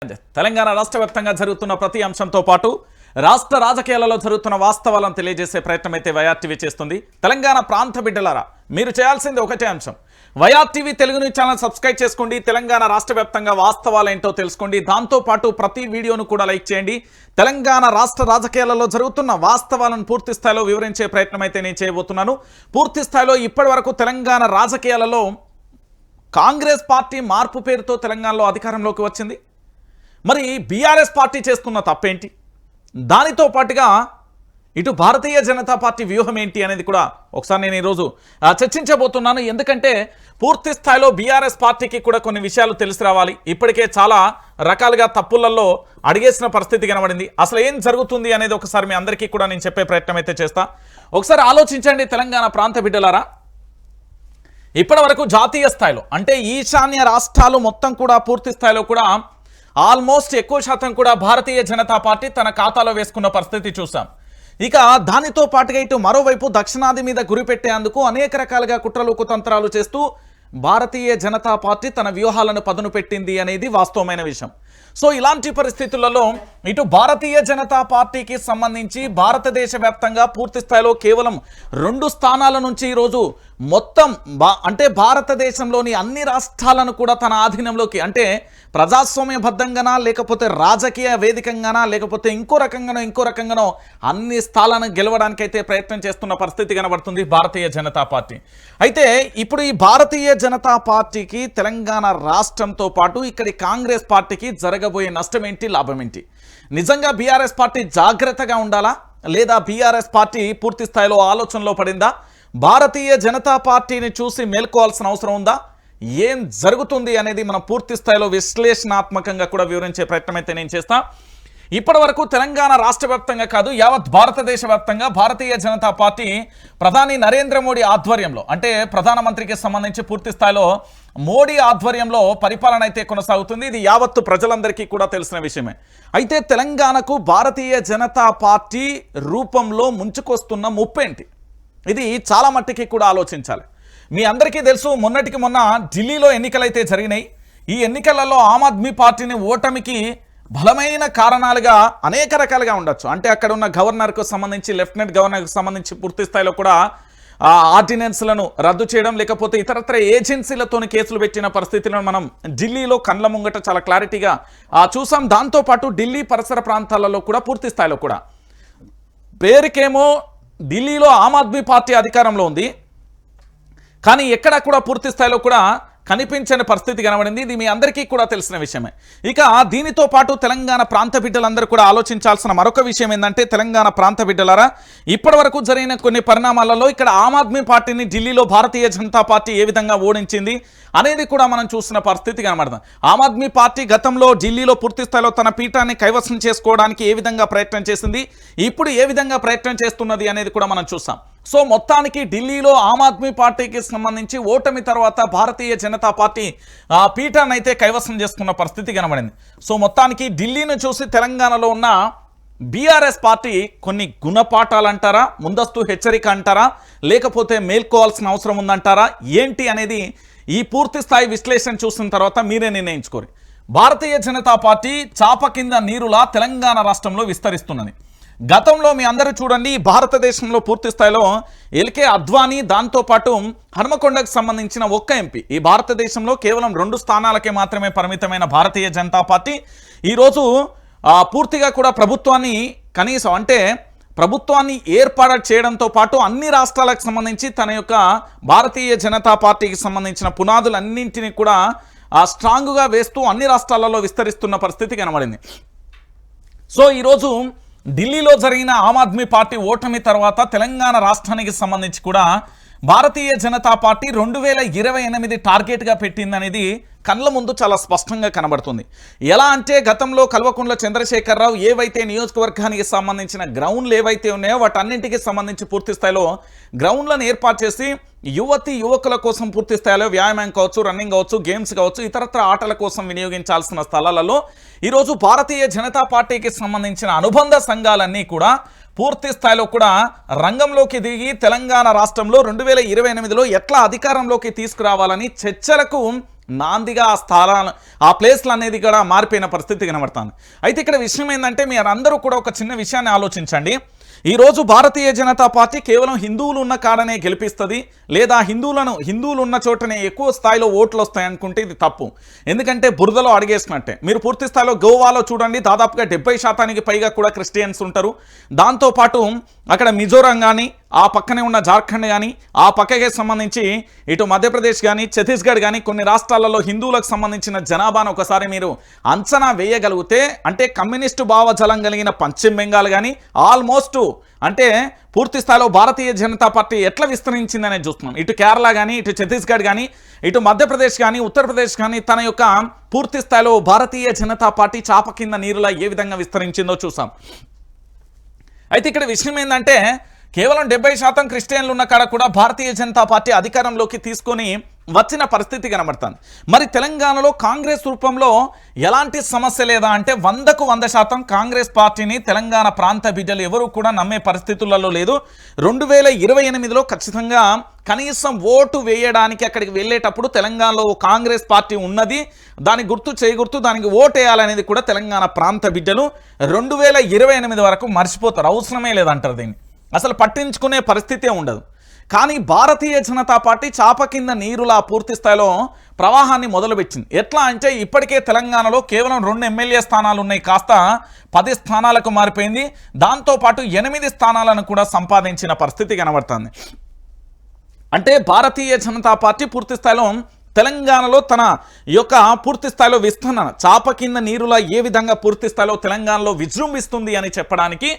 తెలంగాణ రాష్ట్ర వ్యాప్తంగా జరుగుతున్న ప్రతి అంశంతో పాటు రాష్ట్ర రాజకీయాలలో జరుగుతున్న వాస్తవాలను తెలియజేసే ప్రయత్నం అయితే వైఆర్టీవీ చేస్తుంది. తెలంగాణ ప్రాంత బిడ్డలారా, మీరు చేయాల్సింది ఒకటే అంశం. YRTV Telugu news channel subscribe చేసుకోండి. తెలంగాణ రాష్ట్ర వ్యాప్తంగా వాస్తవాలు ఏంటో తెలుసుకోండి. దాంతోపాటు ప్రతి వీడియోను కూడా లైక్ చేయండి. తెలంగాణ రాష్ట్ర రాజకీయాలలో జరుగుతున్న వాస్తవాలను పూర్తి స్థాయిలో వివరించే ప్రయత్నం అయితే నేను చేయబోతున్నాను. పూర్తి స్థాయిలో ఇప్పటి వరకు తెలంగాణ రాజకీయాలలో కాంగ్రెస్ పార్టీ మార్పు పేరుతో తెలంగాణలో అధికారంలోకి వచ్చింది. మరి బీఆర్ఎస్ పార్టీ చేస్తున్న తప్పేంటి, దానితో పాటుగా ఇటు భారతీయ జనతా పార్టీ వ్యూహం ఏంటి అనేది కూడా ఒకసారి నేను ఈరోజు చర్చించబోతున్నాను. ఎందుకంటే పూర్తి స్థాయిలో బీఆర్ఎస్ పార్టీకి కూడా కొన్ని విషయాలు తెలిసి రావాలి. ఇప్పటికే చాలా రకాలుగా తప్పులలో అడిగేసిన పరిస్థితి కనబడింది. అసలు ఏం జరుగుతుంది అనేది ఒకసారి మీ అందరికీ కూడా నేను చెప్పే ప్రయత్నం అయితే చేస్తా. ఒకసారి ఆలోచించండి తెలంగాణ ప్రాంత బిడ్డలారా. ఇప్పటి వరకు జాతీయ స్థాయిలో అంటే ఈశాన్య రాష్ట్రాలు మొత్తం కూడా పూర్తి స్థాయిలో కూడా ఆల్మోస్ట్ ఎక్కువ శాతం కూడా భారతీయ జనతా పార్టీ తన ఖాతాలో వేసుకున్న పరిస్థితి చూసాం. ఇక దానితో పాటుగా ఇటు మరోవైపు దక్షిణాది మీద గురిపెట్టేందుకు అనేక రకాలుగా కుట్రలు కుతంత్రాలు చేస్తూ భారతీయ జనతా పార్టీ తన వ్యూహాలను పదును పెట్టింది అనేది వాస్తవమైన విషయం. సో ఇలాంటి పరిస్థితులలో ఇటు భారతీయ జనతా పార్టీకి సంబంధించి భారతదేశ వ్యాప్తంగా పూర్తి స్థాయిలో కేవలం 2 స్థానాల నుంచి ఈరోజు మొత్తం అంటే భారతదేశంలోని అన్ని రాష్ట్రాలను కూడా తన ఆధీనంలోకి, అంటే ప్రజాస్వామ్యబద్ధంగానా లేకపోతే రాజకీయ వేదికంగానా లేకపోతే ఇంకో రకంగానో అన్ని స్థానాలను గెలవడానికైతే ప్రయత్నం చేస్తున్న పరిస్థితి కనబడుతుంది భారతీయ జనతా పార్టీ. అయితే ఇప్పుడు ఈ భారతీయ జనతా పార్టీకి తెలంగాణ రాష్ట్రంతో పాటు ఇక్కడి కాంగ్రెస్ పార్టీకి జరగబోయే నష్టం ఏంటి, లాభం ఏంటి? నిజంగా బీఆర్ఎస్ పార్టీ జాగ్రత్తగా ఉండాలా, లేదా బీఆర్ఎస్ పార్టీ పూర్తి స్థాయిలో ఆలోచనలో పడిందా? భారతీయ జనతా పార్టీని చూసి మేల్కోవాల్సిన అవసరం ఉందా? ఏం జరుగుతుంది అనేది మనం పూర్తి స్థాయిలో విశ్లేషణాత్మకంగా కూడా వివరించే ప్రయత్నం అయితే నేను చేస్తా. ఇప్పటి వరకు తెలంగాణ రాష్ట్ర వ్యాప్తంగా కాదు, యావత్ భారతదేశ వ్యాప్తంగా భారతీయ జనతా పార్టీ ప్రధాని నరేంద్ర మోడీ ఆధ్వర్యంలో, అంటే ప్రధానమంత్రికి సంబంధించి పూర్తి స్థాయిలో మోడీ ఆధ్వర్యంలో పరిపాలన అయితే కొనసాగుతుంది. ఇది యావత్తు ప్రజలందరికీ కూడా తెలిసిన విషయమే. అయితే తెలంగాణకు భారతీయ జనతా పార్టీ రూపంలో ముంచుకొస్తున్న ముప్పేంటి, ఇది చాలా మట్టికి కూడా ఆలోచించాలి. మీ అందరికీ తెలుసు, మొన్నటికి మొన్న ఢిల్లీలో ఎన్నికలైతే జరిగినాయి. ఈ ఎన్నికలలో ఆమ్ ఆద్మీ పార్టీని ఓటమికి బలమైన కారణాలుగా అనేక రకాలుగా ఉండొచ్చు. అంటే అక్కడ ఉన్న గవర్నర్కు సంబంధించి, లెఫ్టినెంట్ గవర్నర్కు సంబంధించి పూర్తి స్థాయిలో కూడా ఆర్డినెన్స్లను రద్దు చేయడం, లేకపోతే ఇతరత్ర ఏజెన్సీలతోని కేసులు పెట్టిన పరిస్థితులను మనం ఢిల్లీలో కండ్ల ముంగట చాలా క్లారిటీగా చూసాం. దాంతోపాటు ఢిల్లీ పరిసర ప్రాంతాలలో కూడా పూర్తి స్థాయిలో కూడా పేరుకేమో ఢిల్లీలో ఆమ్ ఆద్మీ పార్టీ అధికారంలో ఉంది, కానీ ఎక్కడ కూడా పూర్తి స్థాయిలో కూడా కనిపించని పరిస్థితి కనబడింది. ఇది మీ అందరికీ కూడా తెలిసిన విషయమే. ఇక దీనితో పాటు తెలంగాణ ప్రాంత బిడ్డలందరూ కూడా ఆలోచించాల్సిన మరొక విషయం ఏంటంటే, తెలంగాణ ప్రాంత బిడ్డలారా, ఇప్పటి వరకు జరిగిన కొన్ని పరిణామాలలో ఇక్కడ ఆమ్ ఆద్మీ పార్టీని ఢిల్లీలో భారతీయ జనతా పార్టీ ఏ విధంగా ఓడించింది అనేది కూడా మనం చూసిన పరిస్థితి కనబడుతుంది. ఆమ్ ఆద్మీ పార్టీ గతంలో ఢిల్లీలో పూర్తి స్థాయిలో తన పీఠాన్ని కైవసం చేసుకోవడానికి ఏ విధంగా ప్రయత్నం చేసింది, ఇప్పుడు ఏ విధంగా ప్రయత్నం చేస్తున్నది అనేది కూడా మనం చూసాం. సో మొత్తానికి ఢిల్లీలో ఆమ్ ఆద్మీ పార్టీకి సంబంధించి ఓటమి తర్వాత భారతీయ జనతా పార్టీ పీఠాన్ని అయితే కైవసం చేసుకున్న పరిస్థితి కనబడింది. సో మొత్తానికి ఢిల్లీని చూసి తెలంగాణలో ఉన్న బీఆర్ఎస్ పార్టీ కొన్ని గుణపాఠాలు అంటారా, ముందస్తు హెచ్చరిక అంటారా, లేకపోతే మేల్కోవాల్సిన అవసరం ఉందంటారా, ఏంటి అనేది ఈ పూర్తి స్థాయి విశ్లేషణ చూసిన తర్వాత మీరే నిర్ణయించుకోరు. భారతీయ జనతా పార్టీ చాప కింద నీరులా తెలంగాణ రాష్ట్రంలో విస్తరిస్తున్నది. గతంలో మీ అందరూ చూడండి, భారతదేశంలో పూర్తి స్థాయిలో ఎల్కే అద్వానీ, దాంతోపాటు హనుమకొండకు సంబంధించిన ఒక్క ఎంపీ, ఈ భారతదేశంలో కేవలం 2 స్థానాలకే మాత్రమే పరిమితమైన భారతీయ జనతా పార్టీ ఈరోజు పూర్తిగా కూడా ప్రభుత్వాన్ని కనీసం అంటే ప్రభుత్వాన్ని ఏర్పాటు చేయడంతో పాటు అన్ని రాష్ట్రాలకు సంబంధించి తన యొక్క భారతీయ జనతా పార్టీకి సంబంధించిన పునాదులన్నింటినీ కూడా స్ట్రాంగ్గా వేస్తూ అన్ని రాష్ట్రాలలో విస్తరిస్తున్న పరిస్థితి కనబడింది. సో ఈరోజు ఢిల్లీలో జరిగిన ఆమ్ ఆద్మీ పార్టీ ఓటమి తర్వాత తెలంగాణ రాష్ట్రానికి సంబంధించి కూడా భారతీయ జనతా పార్టీ 2028 టార్గెట్గా పెట్టిందనేది కళ్ళ ముందు చాలా స్పష్టంగా కనబడుతుంది. ఎలా అంటే గతంలో కల్వకుంట్ల చంద్రశేఖరరావు ఏవైతే నియోజకవర్గానికి సంబంధించిన గ్రౌండ్లు ఏవైతే ఉన్నాయో వాటన్నింటికి సంబంధించి పూర్తి స్థాయిలో గ్రౌండ్లను ఏర్పాటు చేసి యువకుల కోసం పూర్తి స్థాయిలో వ్యాయామం కావచ్చు, రన్నింగ్ కావచ్చు, గేమ్స్ కావచ్చు, ఇతరత్ర ఆటల కోసం వినియోగించాల్సిన స్థలాలలో ఈరోజు భారతీయ జనతా పార్టీకి సంబంధించిన అనుబంధ సంఘాలన్నీ కూడా పూర్తి స్థాయిలో కూడా రంగంలోకి దిగి తెలంగాణ రాష్ట్రంలో 2028లో ఎట్లా అధికారంలోకి తీసుకురావాలని చర్చలకు నాందిగా ఆ స్థానాలు ఆ ప్లేస్లు అనేది కూడా మారిపోయిన పరిస్థితి కనబడుతుంది. అయితే ఇక్కడ విషయం ఏంటంటే మీరు అందరూ కూడా ఒక చిన్న విషయాన్ని ఆలోచించండి. ఈరోజు భారతీయ జనతా పార్టీ కేవలం హిందువులు ఉన్న కాడనే గెలిపిస్తుంది, లేదా హిందువులు ఉన్న చోటనే ఎక్కువ స్థాయిలో ఓట్లు వస్తాయనుకుంటే ఇది తప్పు. ఎందుకంటే బురదలో అడిగేసినట్టే. మీరు పూర్తి స్థాయిలో గోవాలో చూడండి, దాదాపుగా 70% పైగా కూడా క్రిస్టియన్స్ ఉంటారు. దాంతోపాటు అక్కడ మిజోరాం కానీ, ఆ పక్కనే ఉన్న జార్ఖండ్ కానీ, ఆ పక్కకి సంబంధించి ఇటు మధ్యప్రదేశ్ కానీ, ఛత్తీస్గఢ్ కానీ కొన్ని రాష్ట్రాలలో హిందువులకు సంబంధించిన జనాభాను ఒకసారి మీరు అంచనా వేయగలిగితే, అంటే కమ్యూనిస్టు భావజలం కలిగిన పశ్చిమ బెంగాల్ కానీ ఆల్మోస్ట్ అంటే పూర్తి స్థాయిలో భారతీయ జనతా పార్టీ ఎట్లా విస్తరించిందనేది చూస్తున్నాం. ఇటు కేరళ కానీ, ఇటు ఛత్తీస్గఢ్ కానీ, ఇటు మధ్యప్రదేశ్ కానీ, ఉత్తరప్రదేశ్ కానీ తన యొక్క పూర్తి స్థాయిలో భారతీయ జనతా పార్టీ చాప కింద నీరులా ఏ విధంగా విస్తరించిందో చూసాం. అయితే ఇక్కడ విషయం ఏంటంటే కేవలం 70% క్రిస్టియన్లు ఉన్న కాడ కూడా భారతీయ జనతా పార్టీ అధికారంలోకి తీసుకొని వచ్చిన పరిస్థితి కనబడుతుంది. మరి తెలంగాణలో కాంగ్రెస్ రూపంలో ఎలాంటి సమస్య లేదా అంటే 100కు 100% కాంగ్రెస్ పార్టీని తెలంగాణ ప్రాంత బిడ్డలు ఎవరు కూడా నమ్మే పరిస్థితులలో లేదు. 2028లో ఖచ్చితంగా కనీసం ఓటు వేయడానికి అక్కడికి వెళ్ళేటప్పుడు తెలంగాణలో కాంగ్రెస్ పార్టీ ఉన్నది, దాని గుర్తు చేయగుర్తు, దానికి ఓటు వేయాలనేది కూడా తెలంగాణ ప్రాంత బిడ్డలు 2028 వరకు మర్చిపోతారు. అవసరమే లేదంటారు, దీన్ని అసలు పట్టించుకునే పరిస్థితే ఉండదు. కానీ భారతీయ జనతా పార్టీ చాప కింద నీరులా పూర్తి స్థాయిలో ప్రవాహాన్ని మొదలుపెట్టింది. ఎట్లా అంటే ఇప్పటికే తెలంగాణలో కేవలం 2 ఎమ్మెల్యే స్థానాలు ఉన్నాయి, కాస్త 10 స్థానాలకు మారిపోయింది. దాంతోపాటు 8 స్థానాలను కూడా సంపాదించిన పరిస్థితి కనబడుతుంది. అంటే భారతీయ జనతా పార్టీ పూర్తి స్థాయిలో తెలంగాణలో తన యొక్క పూర్తి స్థాయిలో విస్తరణ చాప కింద నీరులా ఏ విధంగా పూర్తి స్థాయిలో తెలంగాణలో విజృంభిస్తుంది అని చెప్పడానికి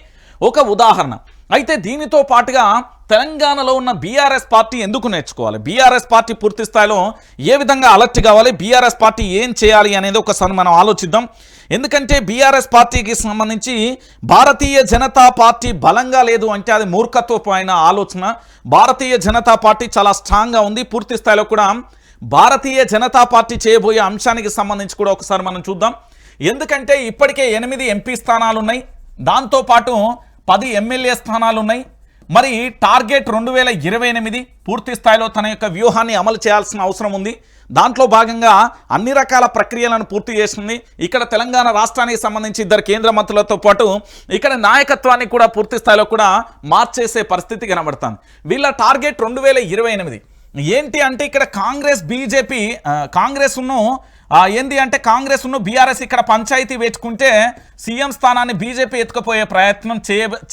ఒక ఉదాహరణ. అయితే దీనితో పాటుగా తెలంగాణలో ఉన్న బీఆర్ఎస్ పార్టీ ఎందుకు నేర్చుకోవాలి, బీఆర్ఎస్ పార్టీ పూర్తి స్థాయిలో ఏ విధంగా అలర్ట్ కావాలి, బీఆర్ఎస్ పార్టీ ఏం చేయాలి అనేది ఒకసారి మనం ఆలోచిద్దాం. ఎందుకంటే బీఆర్ఎస్ పార్టీకి సంబంధించి భారతీయ జనతా పార్టీ బలంగా లేదు అంటే అది మూర్ఖత్వమైన ఆలోచన. భారతీయ జనతా పార్టీ చాలా స్ట్రాంగ్గా ఉంది. పూర్తి స్థాయిలో కూడా భారతీయ జనతా పార్టీ చేయబోయే అంశానికి సంబంధించి కూడా ఒకసారి మనం చూద్దాం. ఎందుకంటే ఇప్పటికే 8 ఎంపీ స్థానాలు ఉన్నాయి, దాంతోపాటు 10 ఎమ్మెల్యే స్థానాలు ఉన్నాయి. మరి టార్గెట్ 2028 పూర్తి స్థాయిలో తన యొక్క వ్యూహాన్ని అమలు చేయాల్సిన అవసరం ఉంది. దాంట్లో భాగంగా అన్ని రకాల ప్రక్రియలను పూర్తి చేస్తుంది. ఇక్కడ తెలంగాణ రాష్ట్రానికి సంబంధించి 2 కేంద్ర మంత్రులతో పాటు ఇక్కడ నాయకత్వాన్ని కూడా పూర్తి స్థాయిలో కూడా మార్చేసే పరిస్థితి కనబడుతుంది. వీళ్ళ టార్గెట్ 2028 ఏంటి అంటే ఇక్కడ కాంగ్రెస్ బీజేపీ ఏంది అంటే కాంగ్రెస్ బీఆర్ఎస్ ఇక్కడ పంచాయతీ వేసుకుంటే సీఎం స్థానాన్ని బీజేపీ ఎత్తుకుపోయే ప్రయత్నం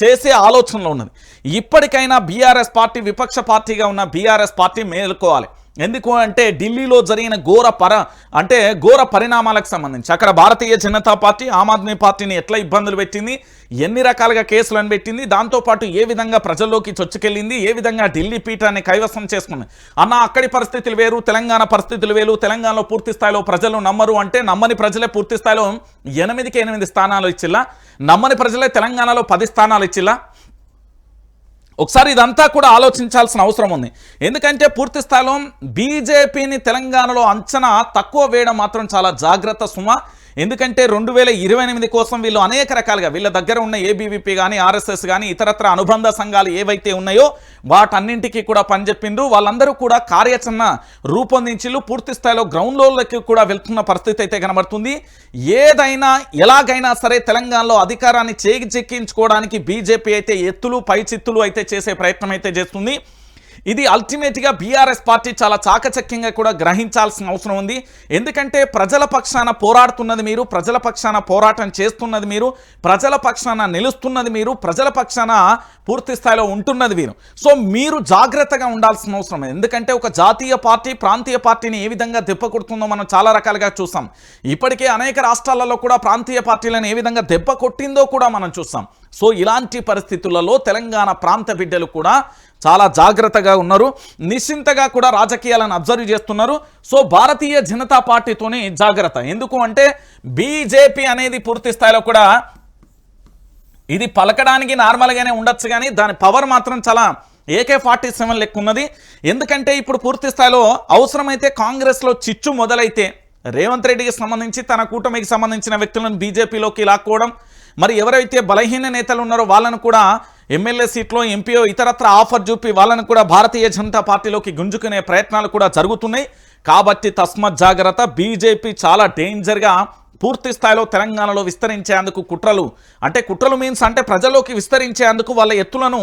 చేసే ఆలోచనలో ఉన్నది. ఇప్పటికైనా బీఆర్ఎస్ పార్టీ విపక్ష పార్టీగా ఉన్న బీఆర్ఎస్ పార్టీ మేలుకోవాలి. ఎందుకు అంటే ఢిల్లీలో జరిగిన ఘోర పరిణామాలకు సంబంధించి అక్కడ భారతీయ జనతా పార్టీ ఆమ్ ఆద్మీ పార్టీని ఎట్లా ఇబ్బందులు పెట్టింది, ఎన్ని రకాలుగా కేసులను పెట్టింది, దాంతోపాటు ఏ విధంగా ప్రజల్లోకి చొచ్చుకెళ్ళింది, ఏ విధంగా ఢిల్లీ పీఠాన్ని కైవసం చేసుకుంది అన్న అక్కడి పరిస్థితులు వేరు, తెలంగాణ పరిస్థితులు వేరు. తెలంగాణలో పూర్తి స్థాయిలో ప్రజలు నమ్మరు అంటే నమ్మని ప్రజలే పూర్తి స్థాయిలో 8కి 8 స్థానాలు ఇచ్చిల్లా, నమ్మని ప్రజలే తెలంగాణలో 10 స్థానాలు ఇచ్చిల్లా. ఒకసారి ఇదంతా కూడా ఆలోచించాల్సిన అవసరం ఉంది. ఎందుకంటే పూర్తి స్థాయిలో బీజేపీని తెలంగాణలో అంచనా తక్కువ వేయడం మాత్రం చాలా జాగ్రత్త సుమ. ఎందుకంటే 2028 కోసం వీళ్ళు అనేక రకాలుగా వీళ్ళ దగ్గర ఉన్న ఏబీవీపీ కానీ ఆర్ఎస్ఎస్ కానీ ఇతరత్ర అనుబంధ సంఘాలు ఏవైతే ఉన్నాయో వాటన్నింటికీ కూడా పనిచెప్పిండ్రు. వాళ్ళందరూ కూడా కార్యాచరణ రూపొందించిళ్ళు. పూర్తి స్థాయిలో గ్రౌండ్ లెవెల్కి కూడా వెళ్తున్న పరిస్థితి అయితే కనబడుతుంది. ఏదైనా ఎలాగైనా సరే తెలంగాణలో అధికారాన్ని చేజిక్కించుకోవడానికి బీజేపీ అయితే ఎత్తులు పై చిత్తులు అయితే చేసే ప్రయత్నం అయితే చేస్తుంది. ఇది అల్టిమేట్గా బీఆర్ఎస్ పార్టీ చాలా చాకచక్యంగా కూడా గ్రహించాల్సిన అవసరం ఉంది. ఎందుకంటే ప్రజల పక్షాన పోరాడుతున్నది మీరు, ప్రజల పక్షాన పోరాటం చేస్తున్నది మీరు, ప్రజల పక్షాన నిలుస్తున్నది మీరు, ప్రజల పక్షాన పూర్తి స్థాయిలో ఉంటున్నది మీరు. సో మీరు జాగ్రత్తగా ఉండాల్సిన అవసరం. ఎందుకంటే ఒక జాతీయ పార్టీ ప్రాంతీయ పార్టీని ఏ విధంగా దెబ్బ కొడుతుందో మనం చాలా రకాలుగా చూసాం. ఇప్పటికే అనేక రాష్ట్రాలలో కూడా ప్రాంతీయ పార్టీలను ఏ విధంగా దెబ్బ కొట్టిందో కూడా మనం చూసాం. సో ఇలాంటి పరిస్థితులలో తెలంగాణ ప్రాంత బిడ్డలు కూడా చాలా జాగ్రత్తగా ఉన్నారు, నిశ్చింతగా కూడా రాజకీయాలను అబ్జర్వ్ చేస్తున్నారు. సో భారతీయ జనతా పార్టీతోనే జాగ్రత్త. ఎందుకు అంటే బీజేపీ అనేది పూర్తి స్థాయిలో కూడా ఇది పలకడానికి నార్మల్గానే ఉండొచ్చు, కానీ దాని పవర్ మాత్రం చాలా AK-47 లెక్క ఉన్నది. ఎందుకంటే ఇప్పుడు పూర్తి స్థాయిలో అవసరమైతే కాంగ్రెస్లో చిచ్చు మొదలైతే రేవంత్ రెడ్డికి సంబంధించి తన కూటమికి సంబంధించిన వ్యక్తులను బీజేపీలోకి లాక్కోవడం, మరి ఎవరైతే బలహీన నేతలు ఉన్నారో వాళ్ళను కూడా ఎమ్మెల్యే సీట్లో ఎంపీఓ ఇతరత్ర ఆఫర్ చూపి వాళ్ళను కూడా భారతీయ జనతా పార్టీలోకి గుంజుకునే ప్రయత్నాలు కూడా జరుగుతున్నాయి. కాబట్టి తస్మత్ జాగ్రత్త. బీజేపీ చాలా డేంజర్గా పూర్తి స్థాయిలో తెలంగాణలో విస్తరించేందుకు కుట్రలు మీన్స్ అంటే ప్రజల్లోకి విస్తరించేందుకు వాళ్ళ ఎత్తులను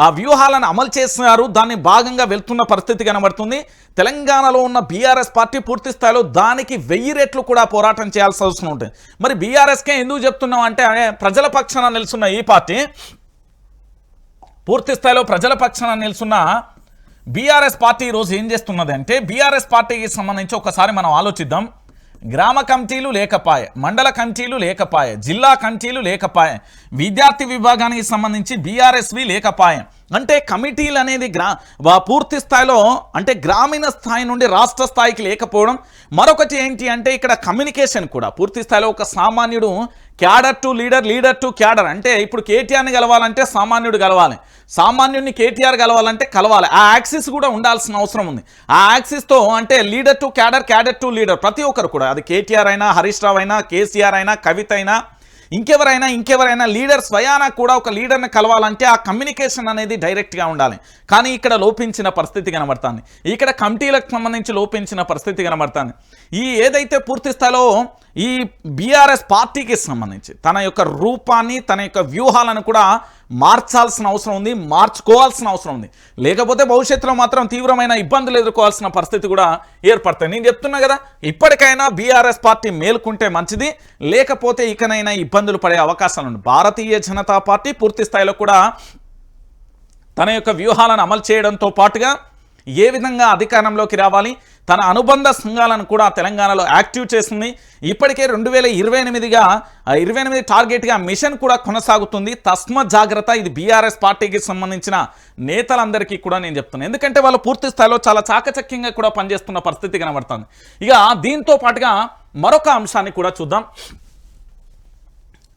ఆ వ్యూహాలను అమలు చేస్తున్నారు. దాన్ని భాగంగా వెళ్తున్న పరిస్థితి కనబడుతుంది. తెలంగాణలో ఉన్న బీఆర్ఎస్ పార్టీ పూర్తి స్థాయిలో దానికి 1000 రెట్లు కూడా పోరాటం చేయాల్సిన అవసరం ఉంటుంది. మరి బీఆర్ఎస్కే ఎందుకు చెప్తున్నాం అంటే ప్రజల పక్షాన నిలుస్తున్న ఈ పార్టీ పూర్తి స్థాయిలో ప్రజల పక్షాన నిలుస్తున్న బీఆర్ఎస్ పార్టీ ఈరోజు ఏం చేస్తున్నది అంటే బీఆర్ఎస్ పార్టీకి సంబంధించి ఒకసారి మనం ఆలోచిద్దాం. గ్రామ కమిటీలు లేకపాయే, మండల కమిటీలు లేకపాయే, జిల్లా కమిటీలు లేకపాయే, విద్యార్థి విభాగానికి సంబంధించి బీఆర్ఎస్వి లేకపాయే. అంటే కమిటీలు అనేది పూర్తి స్థాయిలో అంటే గ్రామీణ స్థాయి నుండి రాష్ట్ర స్థాయికి లేకపోవడం. మరొకటి ఏంటి అంటే ఇక్కడ కమ్యూనికేషన్ కూడా పూర్తి స్థాయిలో ఒక సామాన్యుడు cadre to leader, leader to cadre. అంటే ఇప్పుడు కేటీఆర్ని కలవాలంటే సామాన్యుడు కలవాలి, సామాన్యుడిని కేటీఆర్ కలవాలంటే కలవాలి. ఆ యాక్సిస్ కూడా ఉండాల్సిన అవసరం ఉంది. ఆ యాక్సిస్తో అంటే leader to cadre, cadre to leader ప్రతి ఒక్కరు కూడా, అది కేటీఆర్ అయినా, హరీష్ రావు అయినా, కేసీఆర్ అయినా, కవిత అయినా, ఇంకెవరైనా లీడర్ స్వయాన కూడా ఒక లీడర్ని కలవాలంటే ఆ కమ్యూనికేషన్ అనేది డైరెక్ట్గా ఉండాలి. కానీ ఇక్కడ లోపించిన పరిస్థితి కనబడుతుంది. ఇక్కడ కమిటీలకు సంబంధించి లోపించిన పరిస్థితి కనబడుతుంది. ఈ ఏదైతే పూర్తి స్థాయిలో ఈ బీఆర్ఎస్ పార్టీకి సంబంధించి తన యొక్క రూపాన్ని, తన యొక్క వ్యూహాలను కూడా మార్చాల్సిన అవసరం ఉంది, మార్చుకోవాల్సిన అవసరం ఉంది. లేకపోతే భవిష్యత్తులో మాత్రం తీవ్రమైన ఇబ్బందులు ఎదుర్కోవాల్సిన పరిస్థితి కూడా ఏర్పడతాయి. నేను చెప్తున్నా కదా, ఇప్పటికైనా బీఆర్ఎస్ పార్టీ మేలుకుంటే మంచిది, లేకపోతే ఇకనైనా ఇబ్బందులు పడే అవకాశాలు ఉన్నాయి. భారతీయ జనతా పార్టీ పూర్తి స్థాయిలో కూడా తన యొక్క వ్యూహాలను అమలు చేయడంతో పాటుగా ఏ విధంగా అధికారంలోకి రావాలి, తన అనుబంధ సంఘాలను కూడా తెలంగాణలో యాక్టివ్ చేస్తుంది. ఇప్పటికే 2028 టార్గెట్గా మిషన్ కూడా కొనసాగుతుంది. తస్మత్ జాగ్రత్త. ఇది బీఆర్ఎస్ పార్టీకి సంబంధించిన నేతలందరికీ కూడా నేను చెప్తున్నాను. ఎందుకంటే వాళ్ళు పూర్తి స్థాయిలో చాలా చాకచక్యంగా కూడా పనిచేస్తున్న పరిస్థితి కనబడుతుంది. ఇక దీంతో పాటుగా మరొక అంశాన్ని కూడా చూద్దాం.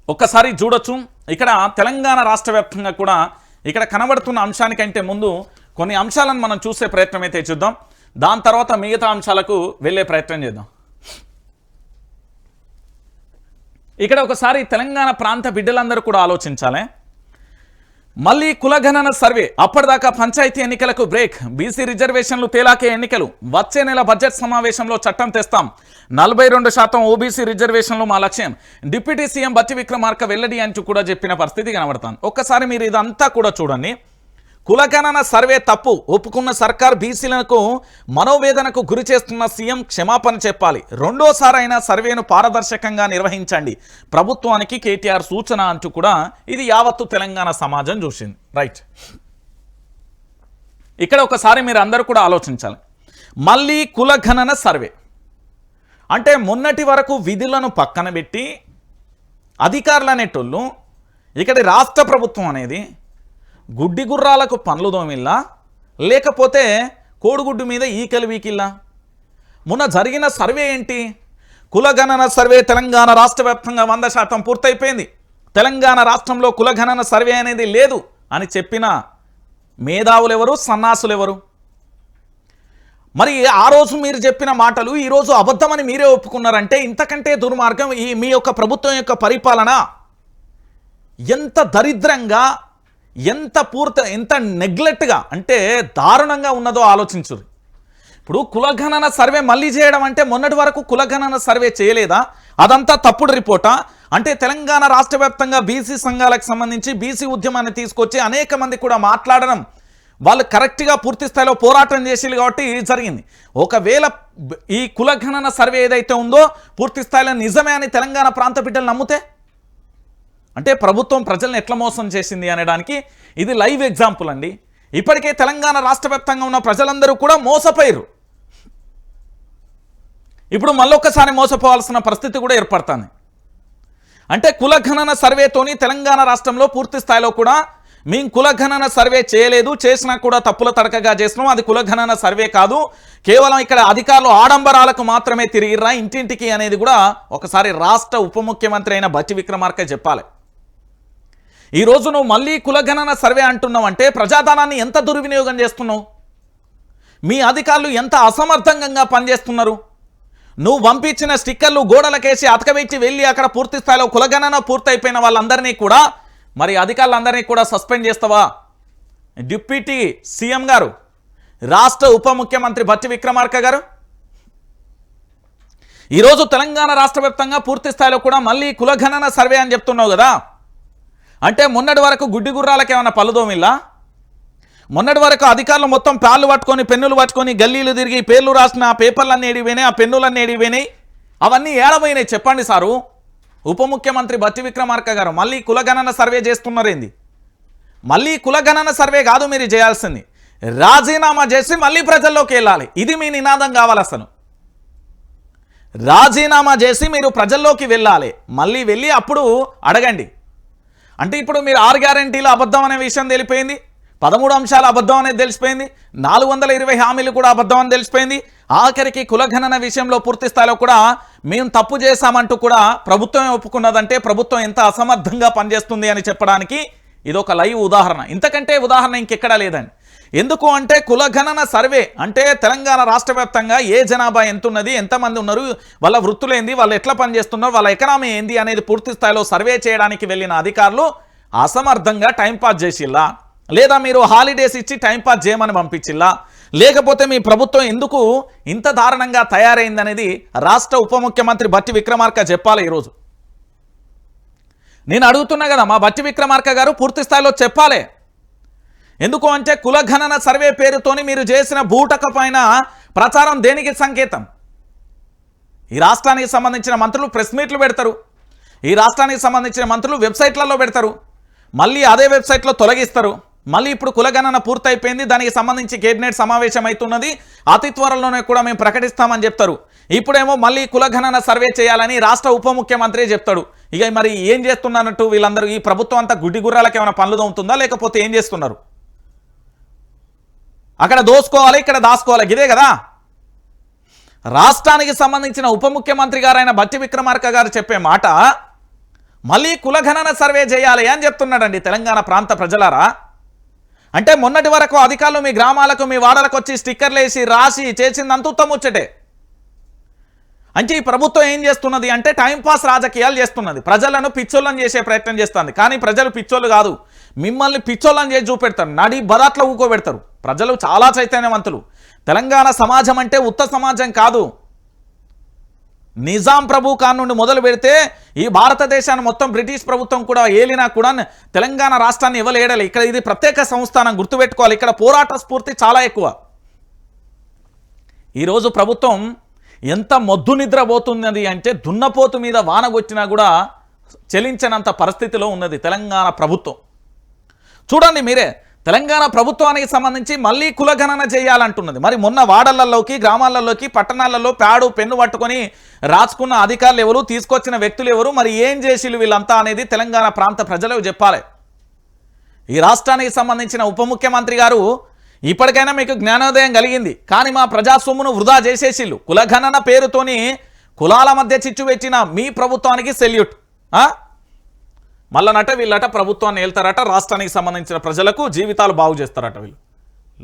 ఒక్కసారి చూడొచ్చు, ఇక్కడ తెలంగాణ రాష్ట్ర వ్యాప్తంగా కూడా ఇక్కడ కనబడుతున్న అంశానికంటే ముందు కొన్ని అంశాలను మనం చూసే ప్రయత్నం అయితే చూద్దాం. దాని తర్వాత మిగతా అంశాలకు వెళ్ళే ప్రయత్నం చేద్దాం. ఇక్కడ ఒకసారి తెలంగాణ ప్రాంత బిడ్డలందరూ కూడా ఆలోచించాలి. మళ్ళీ కులగణన సర్వే, అప్పటిదాకా పంచాయతీ ఎన్నికలకు బ్రేక్, బీసీ రిజర్వేషన్లు తేలాకే ఎన్నికలు, వచ్చే నెల బడ్జెట్ సమావేశంలో చట్టం తెస్తాం, 42% ఓబీసీ రిజర్వేషన్లు మా లక్ష్యం, డిప్యూటీ సీఎం బట్టి విక్రమార్క వెల్లడి అంటూ కూడా చెప్పిన పరిస్థితి కనబడుతుంది. ఒక్కసారి మీరు ఇదంతా కూడా చూడండి. కులగణన సర్వే తప్పు ఒప్పుకున్న సర్కార్ బీసీలకు మనోవేదనకు గురి చేస్తున్న సీఎం క్షమాపణ చెప్పాలి, రెండోసారైనా సర్వేను పారదర్శకంగా నిర్వహించండి, ప్రభుత్వానికి కేటీఆర్ సూచన అంటూ కూడా ఇది యావత్తు తెలంగాణ సమాజం చూసింది. రైట్, ఇక్కడ ఒకసారి మీరు అందరూ కూడా ఆలోచించాలి. మళ్ళీ కులగణన సర్వే అంటే మొన్నటి వరకు విధులను పక్కన పెట్టి అధికారులు అనేటోళ్ళు ఇక్కడి రాష్ట్ర ప్రభుత్వం అనేది గుడ్డి గుర్రాలకు పనులు దోమిల్లా, లేకపోతే కోడిగుడ్డు మీద ఈకలు వీకిల్లా? మొన్న జరిగిన సర్వే ఏంటి? కులగణన సర్వే తెలంగాణ రాష్ట్ర వ్యాప్తంగా 100% పూర్తయిపోయింది. తెలంగాణ రాష్ట్రంలో కులగణన సర్వే అనేది లేదు అని చెప్పిన మేధావులు ఎవరు, సన్నాసులు ఎవరు? మరి ఆ రోజు మీరు చెప్పిన మాటలు ఈరోజు అబద్ధమని మీరే ఒప్పుకున్నారంటే ఇంతకంటే దుర్మార్గం ఈ మీ యొక్క ప్రభుత్వం యొక్క పరిపాలన ఎంత దరిద్రంగా, ఎంత నెగ్లెక్ట్గా అంటే దారుణంగా ఉన్నదో ఆలోచించురు. ఇప్పుడు కులగణన సర్వే మళ్ళీ చేయడం అంటే మొన్నటి వరకు కులగణన సర్వే చేయలేదా? అదంతా తప్పుడు రిపోర్టా? అంటే తెలంగాణ రాష్ట్ర వ్యాప్తంగా బీసీ సంఘాలకు సంబంధించి బీసీ ఉద్యమాన్ని తీసుకొచ్చి అనేక మంది కూడా మాట్లాడడం, వాళ్ళు కరెక్ట్గా పూర్తి స్థాయిలో పోరాటం చేసేది కాబట్టి జరిగింది. ఒకవేళ ఈ కులగణన సర్వే ఏదైతే ఉందో పూర్తి స్థాయిలో నిజమే అని తెలంగాణ ప్రాంత బిడ్డలు నమ్మితే, అంటే ప్రభుత్వం ప్రజల్ని ఎట్లా మోసం చేసింది అనడానికి ఇది లైవ్ ఎగ్జాంపుల్ అండి. ఇప్పటికే తెలంగాణ రాష్ట్ర వ్యాప్తంగా ఉన్న ప్రజలందరూ కూడా మోసపోయారు. ఇప్పుడు మళ్ళొక్కసారి మోసపోవాల్సిన పరిస్థితి కూడా ఏర్పడుతుంది. అంటే కులగణన సర్వేతోని తెలంగాణ రాష్ట్రంలో పూర్తి స్థాయిలో కూడా మేము కులగణన సర్వే చేయలేదు, చేసినా కూడా తప్పుల తడకగా చేసినాం, అది కులగణన సర్వే కాదు, కేవలం ఇక్కడ అధికారులు ఆడంబరాలకు మాత్రమే తిరిగిర్రా ఇంటింటికి అనేది కూడా ఒకసారి రాష్ట్ర ఉప ముఖ్యమంత్రి అయిన బట్టి విక్రమార్క చెప్పాలి. ఈరోజు నువ్వు మళ్ళీ కులగణన సర్వే అంటున్నావు అంటే ప్రజాధనాన్ని ఎంత దుర్వినియోగం చేస్తున్నావు, మీ అధికారులు ఎంత అసమర్థంగా పనిచేస్తున్నారు. నువ్వు పంపించిన స్టిక్కర్లు గోడలకేసి అతకబెట్టి వెళ్ళి అక్కడ పూర్తి స్థాయిలో కులగణన పూర్తయిపోయిన వాళ్ళందరినీ కూడా మరి అధికారులందరినీ కూడా సస్పెండ్ చేస్తావా? డిప్యూటీ సీఎం గారు, రాష్ట్ర ఉప ముఖ్యమంత్రి బట్టి విక్రమార్క గారు, ఈరోజు తెలంగాణ రాష్ట్ర వ్యాప్తంగా పూర్తి స్థాయిలో కూడా మళ్ళీ కులగణన సర్వే అని చెప్తున్నావు కదా, అంటే మొన్నటి వరకు గుడ్డి గుర్రాలకు ఏమైనా పలుదోమిల్లా? మొన్నటి వరకు అధికారులు మొత్తం ప్యాళ్ళు పట్టుకొని పెన్నులు పట్టుకొని గల్లీలు తిరిగి పేర్లు రాసిన పేపర్లన్నీ ఏడిపోయినాయి, ఆ పెన్నులన్నీ ఏడిపోయినాయి, అవన్నీ ఏడబోయినాయి చెప్పండి సారు. ఉప ముఖ్యమంత్రి బట్టి విక్రమార్క గారు మళ్ళీ కులగణన సర్వే చేస్తున్నారేంది? మళ్ళీ కులగణన సర్వే కాదు మీరు చేయాల్సింది, రాజీనామా చేసి మళ్ళీ ప్రజల్లోకి వెళ్ళాలి. ఇది మీ నినాదం కావాలి. అసలు రాజీనామా చేసి మీరు ప్రజల్లోకి వెళ్ళాలి, మళ్ళీ వెళ్ళి అప్పుడు అడగండి. అంటే ఇప్పుడు మీరు 6 గ్యారెంటీలు అబద్ధం అనే విషయం తెలిపోయింది, 13 అంశాలు అబద్ధం అనేది తెలిసిపోయింది, 420 హామీలు కూడా అబద్ధం అని తెలిసిపోయింది. ఆఖరికి కులగణన విషయంలో పూర్తి స్థాయిలో కూడా మేము తప్పు చేశామంటూ కూడా ప్రభుత్వమే ఒప్పుకున్నదంటే ప్రభుత్వం ఎంత అసమర్థంగా పనిచేస్తుంది అని చెప్పడానికి ఇదొక లైవ్ ఉదాహరణ. ఇంతకంటే ఉదాహరణ ఇంకెక్కడా లేదండి. ఎందుకు అంటే కులగణన సర్వే అంటే తెలంగాణ రాష్ట్ర వ్యాప్తంగా ఏ జనాభా ఎంత ఉన్నది, ఎంతమంది ఉన్నారు, వాళ్ళ వృత్తులు ఏంది, వాళ్ళు ఎట్లా పనిచేస్తున్నారు, వాళ్ళ ఎకనామీ ఏంది అనేది పూర్తి స్థాయిలో సర్వే చేయడానికి వెళ్ళిన అధికారులు అసమర్థంగా టైంపాస్ చేసిల్లా, లేదా మీరు హాలిడేస్ ఇచ్చి టైంపాస్ చేయమని పంపించిల్లా, లేకపోతే మీ ప్రభుత్వం ఎందుకు ఇంత దారుణంగా తయారైందనేది రాష్ట్ర ఉప ముఖ్యమంత్రి బట్టి విక్రమార్క చెప్పాలి. ఈరోజు నేను అడుగుతున్నా కదా, మా బట్టి విక్రమార్క గారు పూర్తి స్థాయిలో చెప్పాలి. ఎందుకు అంటే కులగణన సర్వే పేరుతోని మీరు చేసిన బూటకపైన ప్రచారం దేనికి సంకేతం? ఈ రాష్ట్రానికి సంబంధించిన మంత్రులు ప్రెస్ మీట్లు పెడతారు, ఈ రాష్ట్రానికి సంబంధించిన మంత్రులు వెబ్సైట్లలో పెడతారు, మళ్ళీ అదే వెబ్సైట్లో తొలగిస్తారు. మళ్ళీ ఇప్పుడు కులగణన పూర్తయిపోయింది, దానికి సంబంధించి కేబినెట్ సమావేశం అవుతున్నది, అతి త్వరలోనే కూడా మేము ప్రకటిస్తామని చెప్తారు. ఇప్పుడేమో మళ్ళీ కులగణన సర్వే చేయాలని రాష్ట్ర ఉప ముఖ్యమంత్రి చెప్తాడు. ఇక మరి ఏం చేస్తున్నట్టు వీళ్ళందరూ? ఈ ప్రభుత్వం అంతా గుడ్డి గుర్రాలకు ఏమైనా పనులు దొంగతుందా, లేకపోతే ఏం చేస్తున్నారు? అక్కడ దోసుకోవాలి, ఇక్కడ దాసుకోవాలి, ఇదే కదా. రాష్ట్రానికి సంబంధించిన ఉప ముఖ్యమంత్రి గారైన బట్టి విక్రమార్క గారు చెప్పే మాట మళ్ళీ కులగణన సర్వే చేయాలి అని చెప్తున్నాడండి. తెలంగాణ ప్రాంత ప్రజలారా, అంటే మొన్నటి వరకు అధికారులు మీ గ్రామాలకు మీ వాడలకు వచ్చి స్టిక్కర్లు వేసి రాసి చేసిందంత ఉత్తముచ్చటే. అంటే ఈ ప్రభుత్వం ఏం చేస్తున్నది అంటే టైంపాస్ రాజకీయాలు చేస్తున్నది, ప్రజలను పిచ్చోళ్ళని చేసే ప్రయత్నం చేస్తుంది. కానీ ప్రజలు పిచ్చోళ్ళు కాదు, మిమ్మల్ని పిచ్చోళ్ళని చేసి చూపెడతారు, నడి బరాట్లో ఊకోబెడతారు. ప్రజలు చాలా చైతన్యవంతులు. తెలంగాణ సమాజం అంటే ఉత్త సమాజం కాదు. నిజాం ప్రభు ఖాన్ నుండి మొదలు పెడితే ఈ భారతదేశాన్ని మొత్తం బ్రిటిష్ ప్రభుత్వం కూడా ఏలినా కూడా తెలంగాణ రాష్ట్రాన్ని ఇవ్వలేడలే. ఇక్కడ ఇది ప్రత్యేక సంస్థానం, గుర్తుపెట్టుకోవాలి. ఇక్కడ పోరాట స్ఫూర్తి చాలా ఎక్కువ. ఈరోజు ప్రభుత్వం ఎంత మొద్దు నిద్రపోతున్నది అంటే దున్నపోతు మీద వానగొచ్చినా కూడా చెలించనంత పరిస్థితిలో ఉన్నది తెలంగాణ ప్రభుత్వం. చూడండి మీరే, తెలంగాణ ప్రభుత్వానికి సంబంధించి మళ్ళీ కులగణన చేయాలంటున్నది. మరి మొన్న వాడలలోకి, గ్రామాలలోకి, పట్టణాలలో ప్యాడు పెన్ను పట్టుకొని రాసుకున్న అధికారులు ఎవరు, తీసుకొచ్చిన వ్యక్తులు ఎవరు, మరి ఏం చేసిలు వీళ్ళంతా అనేది తెలంగాణ ప్రాంత ప్రజలకు చెప్పాలి. ఈ రాష్ట్రానికి సంబంధించిన ఉప ముఖ్యమంత్రి గారు ఇప్పటికైనా మీకు జ్ఞానోదయం కలిగింది, కానీ మా ప్రజాస్వామ్యను వృధా చేసేసిల్లు. కులగణన పేరుతోని కులాల మధ్య చిచ్చు పెట్టిన మీ ప్రభుత్వానికి సెల్యూట్. మళ్ళనట వీళ్ళట ప్రభుత్వాన్ని వెళ్తారట, రాష్ట్రానికి సంబంధించిన ప్రజలకు జీవితాలు బాగు చేస్తారట. వీళ్ళు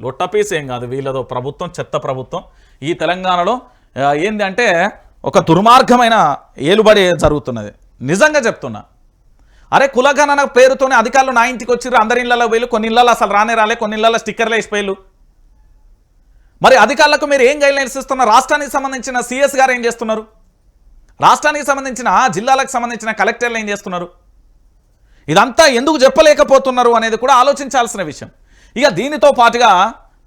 లొట్టపీస్ ఏం కాదు, వీళ్ళదో ప్రభుత్వం చెత్త ప్రభుత్వం. ఈ తెలంగాణలో ఏంది అంటే ఒక దుర్మార్గమైన ఏలుబడి జరుగుతున్నది. నిజంగా చెప్తున్నా. అరే కులగణన పేరుతోనే అధికారులు నా ఇంటికి వచ్చిర్రు, అందరి ఇళ్లలో పోయిలు, కొన్ని ఇళ్లలో అసలు రాలే, కొన్ని ఇళ్లలో స్టిక్కర్లు వేసిపోయిలు. మరి అధికారులకు మీరు ఏం గైడ్లైన్స్ ఇస్తున్నారు? రాష్ట్రానికి సంబంధించిన సిఎస్ గారు ఏం చేస్తున్నారు? రాష్ట్రానికి సంబంధించిన జిల్లాలకు సంబంధించిన కలెక్టర్లు ఏం చేస్తున్నారు? ఇదంతా ఎందుకు చెప్పలేకపోతున్నారు అనేది కూడా ఆలోచించాల్సిన విషయం. ఇక దీనితో పాటుగా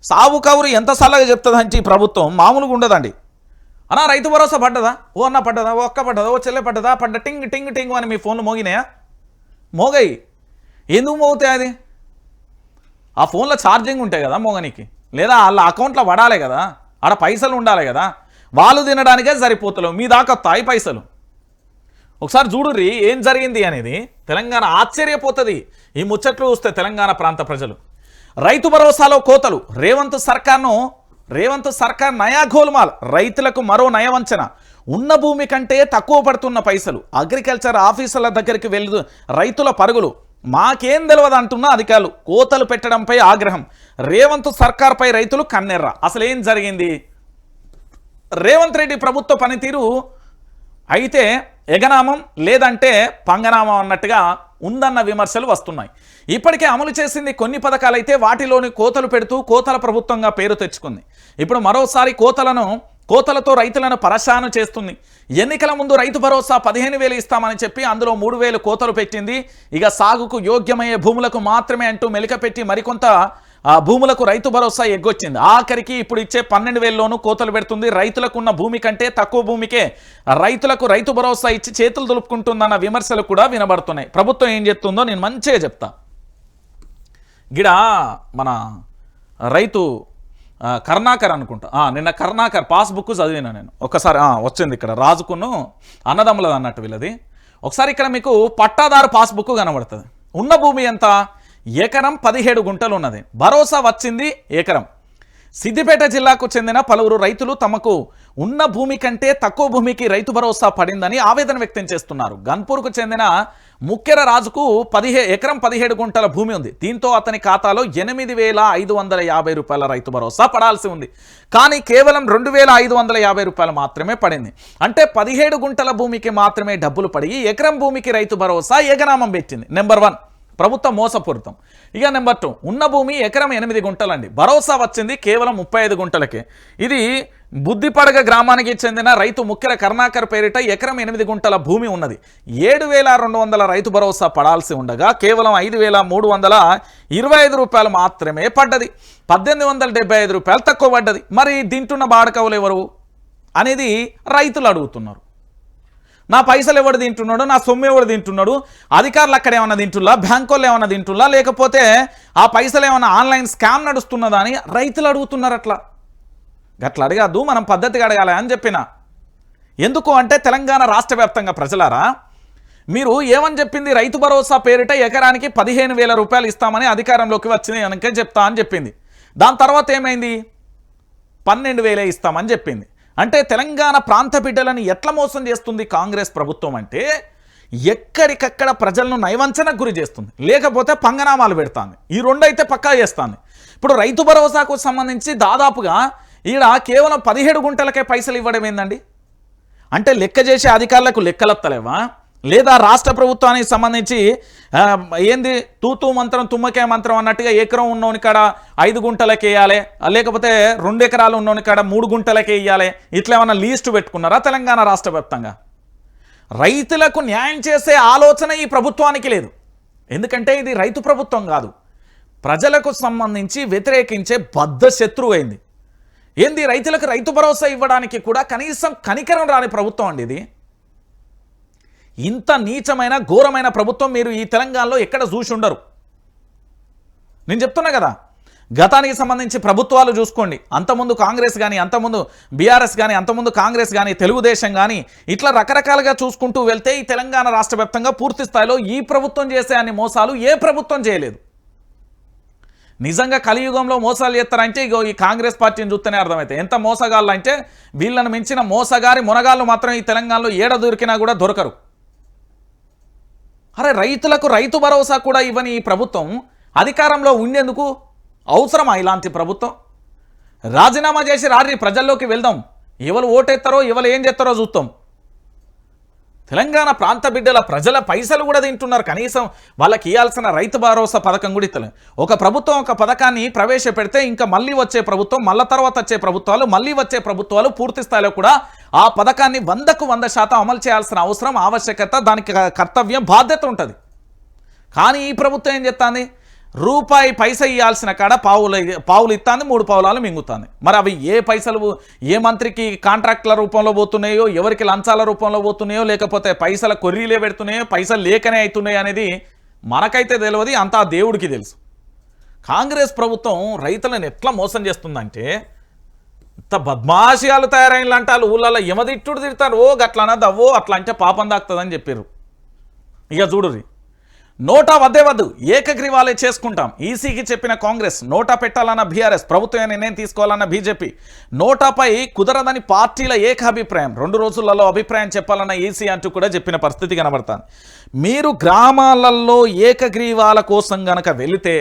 సాగు కౌరు ఎంత సల్లగా చెప్తుందంటే ఈ ప్రభుత్వం మామూలుగా ఉండదండి. అన్నా రైతు భరోసా పడ్డదా, ఓ అన్న పడ్డదా, ఓ అక్క పడ్డదా, ఓ చెల్లె పడ్డదా, పడ్డ టింగ్ టింగ్ టింగ్ అని మీ ఫోన్లు మోగినాయా? మోగాయి. ఎందుకు మోగుతాయి? అది ఆ ఫోన్లో ఛార్జింగ్ ఉంటాయి కదా మోగనికి, లేదా వాళ్ళ అకౌంట్లో పడాలి కదా, ఆడ పైసలు ఉండాలి కదా, వాళ్ళు తినడానికే సరిపోతలేవు, మీ దాకా వస్తాయి పైసలు. ఒకసారి చూడుర్రి ఏం జరిగింది అనేది. తెలంగాణ ఆశ్చర్యపోతుంది ఈ ముచ్చట్లు చూస్తే తెలంగాణ ప్రాంత ప్రజలు. రైతు భరోసాలో కోతలు, రేవంత్ సర్కార్ నయా గోల్మాల్, రైతులకు మరో నయవంచన, ఉన్న భూమి కంటే తక్కువ పడుతున్న పైసలు, అగ్రికల్చర్ ఆఫీసర్ల దగ్గరికి వెళ్ళు రైతుల పరుగులు, మాకేం తెలియదు అంటున్న అధికారులు, కోతలు పెట్టడంపై ఆగ్రహం, రేవంత్ సర్కార్పై రైతులు కన్నెర్ర. అసలు ఏం జరిగింది? రేవంత్ రెడ్డి ప్రభుత్వ పనితీరు అయితే ఎగనామం లేదంటే పంగనామం అన్నట్టుగా ఉందన్న విమర్శలు వస్తున్నాయి. ఇప్పటికే అమలు చేసింది కొన్ని పథకాలైతే వాటిలోని కోతలు పెడుతూ కోతల ప్రభుత్వంగా పేరు తెచ్చుకుంది. ఇప్పుడు మరోసారి కోతలను కోతలతో రైతులను పరశాను చేస్తుంది. ఎన్నికల ముందు రైతు భరోసా 15,000 ఇస్తామని చెప్పి అందులో 3,000 కోతలు పెట్టింది. ఇక సాగుకు యోగ్యమయ్యే భూములకు మాత్రమే అంటూ మెలికపెట్టి మరికొంత భూములకు రైతు భరోసా ఎగ్గొచ్చింది. ఆఖరికి ఇప్పుడు ఇచ్చే 12,000లోనూ కోతలు పెడుతుంది. రైతులకు ఉన్న భూమి కంటే తక్కువ భూమికే రైతులకు రైతు భరోసా ఇచ్చి చేతులు దులుపుకుంటుందన్న విమర్శలు కూడా వినబడుతున్నాయి. ప్రభుత్వం ఏం చెప్తుందో నేను మంచిగా చెప్తా. గిడ మన రైతు కర్ణాకర్ అనుకుంటా, నిన్న కర్ణాకర్ పాస్బుక్ చదివినా నేను ఒకసారి. వచ్చింది ఇక్కడ రాజుకును అన్నదమ్ములది అన్నట్టు వీళ్ళది. ఒకసారి ఇక్కడ మీకు పట్టాదారు పాస్బుక్ కనబడుతుంది. ఉన్న భూమి ఎంత? ఎకరం 17 గుంటలు ఉన్నది. భరోసా వచ్చింది ఎకరం. సిద్దిపేట జిల్లాకు చెందిన పలువురు రైతులు తమకు ఉన్న భూమి కంటే తక్కువ భూమికి రైతు భరోసా పడిందని ఆవేదన వ్యక్తం చేస్తున్నారు. గన్పూర్కు చెందిన ముక్కెర రాజుకు ఎకరం 17 గుంటల భూమి ఉంది. దీంతో అతని ఖాతాలో 8,550 రూపాయల రైతు భరోసా పడాల్సి ఉంది. కానీ కేవలం 2,550 రూపాయలు మాత్రమే పడింది. అంటే 17 గుంటల భూమికి మాత్రమే డబ్బులు పడి ఎకరం భూమికి రైతు భరోసా ఎగనామం పెట్టింది. నెంబర్ 1 ప్రభుత్వం మోసపూరితం. ఇక నెంబర్ 2 ఉన్న భూమి ఎకరం 8 గుంటలండి. భరోసా వచ్చింది కేవలం 35 గుంటలకే. ఇది బుద్దిపడగ గ్రామానికి చెందిన రైతు ముక్కెర కర్ణాకర్ పేరిట ఎకరం 8 గుంటల భూమి ఉన్నది. 7,200 రైతు భరోసా పడాల్సి ఉండగా కేవలం 5,325 రూపాయలు మాత్రమే పడ్డది. 1,875 రూపాయలు తక్కువ పడ్డది. మరి తింటున్న బాడకవులు ఎవరు అనేది రైతులు అడుగుతున్నారు. నా పైసలు ఎవడు తింటున్నాడు, నా సొమ్ము ఎవడు తింటున్నాడు, అధికారులు అక్కడ ఏమన్నా తింటున్నా, బ్యాంకుల్లో ఏమన్నా తింటున్నా, లేకపోతే ఆ పైసలు ఏమన్నా ఆన్లైన్ స్కామ్ నడుస్తున్నదా అని రైతులు అడుగుతున్నారు. అట్లా అడగద్దు, మనం పద్ధతిగా అడగాలి అని చెప్పిన. ఎందుకు అంటే తెలంగాణ రాష్ట్ర వ్యాప్తంగా ప్రజలారా, మీరు ఏమని చెప్పింది? రైతు భరోసా పేరిట ఎకరానికి 15,000 రూపాయలు ఇస్తామని అధికారంలోకి వచ్చింది అనకే చెప్తా అని చెప్పింది. దాని తర్వాత ఏమైంది? 12,000 ఇస్తామని చెప్పింది. అంటే తెలంగాణ ప్రాంత బిడ్డలను ఎట్లా మోసం చేస్తుంది కాంగ్రెస్ ప్రభుత్వం అంటే, ఎక్కడికక్కడ ప్రజలను నైవంచనకు గురి చేస్తుంది, లేకపోతే పంగనామాలు పెడుతుంది. ఈ రెండు అయితే పక్కా చేస్తుంది. ఇప్పుడు రైతు భరోసాకు సంబంధించి దాదాపుగా ఈడ కేవలం 17 గుంటలకే పైసలు ఇవ్వడం ఏందండి? అంటే లెక్క చేసే అధికారులకు లెక్కలెత్తలేవా? లేదా రాష్ట్ర ప్రభుత్వానికి సంబంధించి ఏంది తూతూ మంత్రం తుమ్మకే మంత్రం అన్నట్టుగా ఎకరం ఉన్నోని కాడ 5 గుంటలకి వేయాలి, లేకపోతే 2 ఎకరాలు ఉన్నోని కాడ 3 గుంటలకే వేయాలి, ఇట్లా ఏమన్నా లీస్టు పెట్టుకున్నారా తెలంగాణ రాష్ట్ర వ్యాప్తంగా? రైతులకు న్యాయం చేసే ఆలోచన ఈ ప్రభుత్వానికి లేదు. ఎందుకంటే ఇది రైతు ప్రభుత్వం కాదు, ప్రజలకు సంబంధించి వ్యతిరేకించే బద్ధ శత్రువు అయింది. ఏంది రైతులకు రైతు భరోసా ఇవ్వడానికి కూడా కనీసం కనికరం రాని ప్రభుత్వం అండి ఇది. ఇంత నీచమైన ఘోరమైన ప్రభుత్వం మీరు ఈ తెలంగాణలో ఎక్కడ చూసి ఉండరు. నేను చెప్తున్నా కదా, గతానికి సంబంధించి ప్రభుత్వాలు చూసుకోండి. అంతకుముందు కాంగ్రెస్ కానీ, అంతకుముందు బీఆర్ఎస్ కానీ, అంతకుముందు కాంగ్రెస్ కానీ, తెలుగుదేశం కానీ, ఇట్లా రకరకాలుగా చూసుకుంటూ వెళ్తే ఈ తెలంగాణ రాష్ట్ర వ్యాప్తంగా పూర్తి స్థాయిలో ఈ ప్రభుత్వం చేసే అన్ని మోసాలు ఏ ప్రభుత్వం చేయలేదు. నిజంగా కలియుగంలో మోసాలు చేస్తారంటే ఇగో ఈ కాంగ్రెస్ పార్టీని చూస్తేనే అర్థమవుతాయి ఎంత మోసగాళ్ళు అంటే. వీళ్ళని మించిన మోసగారి మునగాళ్ళు మాత్రం ఈ తెలంగాణలో ఏడ దొరికినా కూడా దొరకరు. అరే రైతులకు రైతు భరోసా కూడా ఇవ్వని ఈ ప్రభుత్వం అధికారంలో ఉండేందుకు అవసరమా ఇలాంటి ప్రభుత్వం? రాజీనామా చేసి రారి ప్రజల్లోకి వెళ్దాం, ఎవరు ఓటేస్తారో ఎవరు ఏం చేస్తారో చూస్తాం. తెలంగాణ ప్రాంత బిడ్డల ప్రజల పైసలు కూడా తింటున్నారు, కనీసం వాళ్ళకి ఇవ్వాల్సిన రైతు భరోసా పథకం కూడా ఇస్తలేదు. ఒక ప్రభుత్వం ఒక పథకాన్ని ప్రవేశపెడితే ఇంకా మళ్ళీ వచ్చే ప్రభుత్వం, మళ్ళీ తర్వాత వచ్చే ప్రభుత్వాలు, మళ్ళీ వచ్చే ప్రభుత్వాలు పూర్తి స్థాయిలో కూడా ఆ పథకాన్ని 100కు 100% అమలు చేయాల్సిన అవసరం, ఆవశ్యకత, దానికి కర్తవ్యం, బాధ్యత ఉంటుంది. కానీ ఈ ప్రభుత్వం ఏం చెప్తాంది? రూపాయి పైస ఇవ్వాల్సిన కాడ పావులు ఇస్తాంది, 3 పావులాలు మింగుతుంది. మరి అవి ఏ పైసలు ఏ మంత్రికి కాంట్రాక్టుల రూపంలో పోతున్నాయో, ఎవరికి లంచాల రూపంలో పోతున్నాయో, లేకపోతే పైసల కొర్రీలే పెడుతున్నాయో, పైసలు లేకనే అవుతున్నాయో అనేది మనకైతే తెలియదు, అంతా దేవుడికి తెలుసు. కాంగ్రెస్ ప్రభుత్వం రైతులను ఎట్లా మోసం చేస్తుందంటే, ఇంత బద్మాషియాలు తయారైన అంటారు ఊళ్ళల్లో, యమదిట్టుడు తిడతారు, ఓ గట్లనా దవ్వో అట్లా అంటే పాపం దాక్తుందని చెప్పారు. ఇక చూడుర్రి, నోటా వద్దే వద్దు, ఏకగ్రీవాలే చేసుకుంటాం ఈసీకి చెప్పిన కాంగ్రెస్, నోటా పెట్టాలన్న బీఆర్ఎస్, ప్రభుత్వం నిర్ణయం తీసుకోవాలన్న బీజేపీ, నోటాపై కుదరదని పార్టీల ఏకాభిప్రాయం, 2 రోజులలో అభిప్రాయం చెప్పాలన్న ఈసీ అంటూ కూడా చెప్పిన పరిస్థితి కనబడుతుంది. మీరు గ్రామాలలో ఏకగ్రీవాల కోసం గనక వెళితే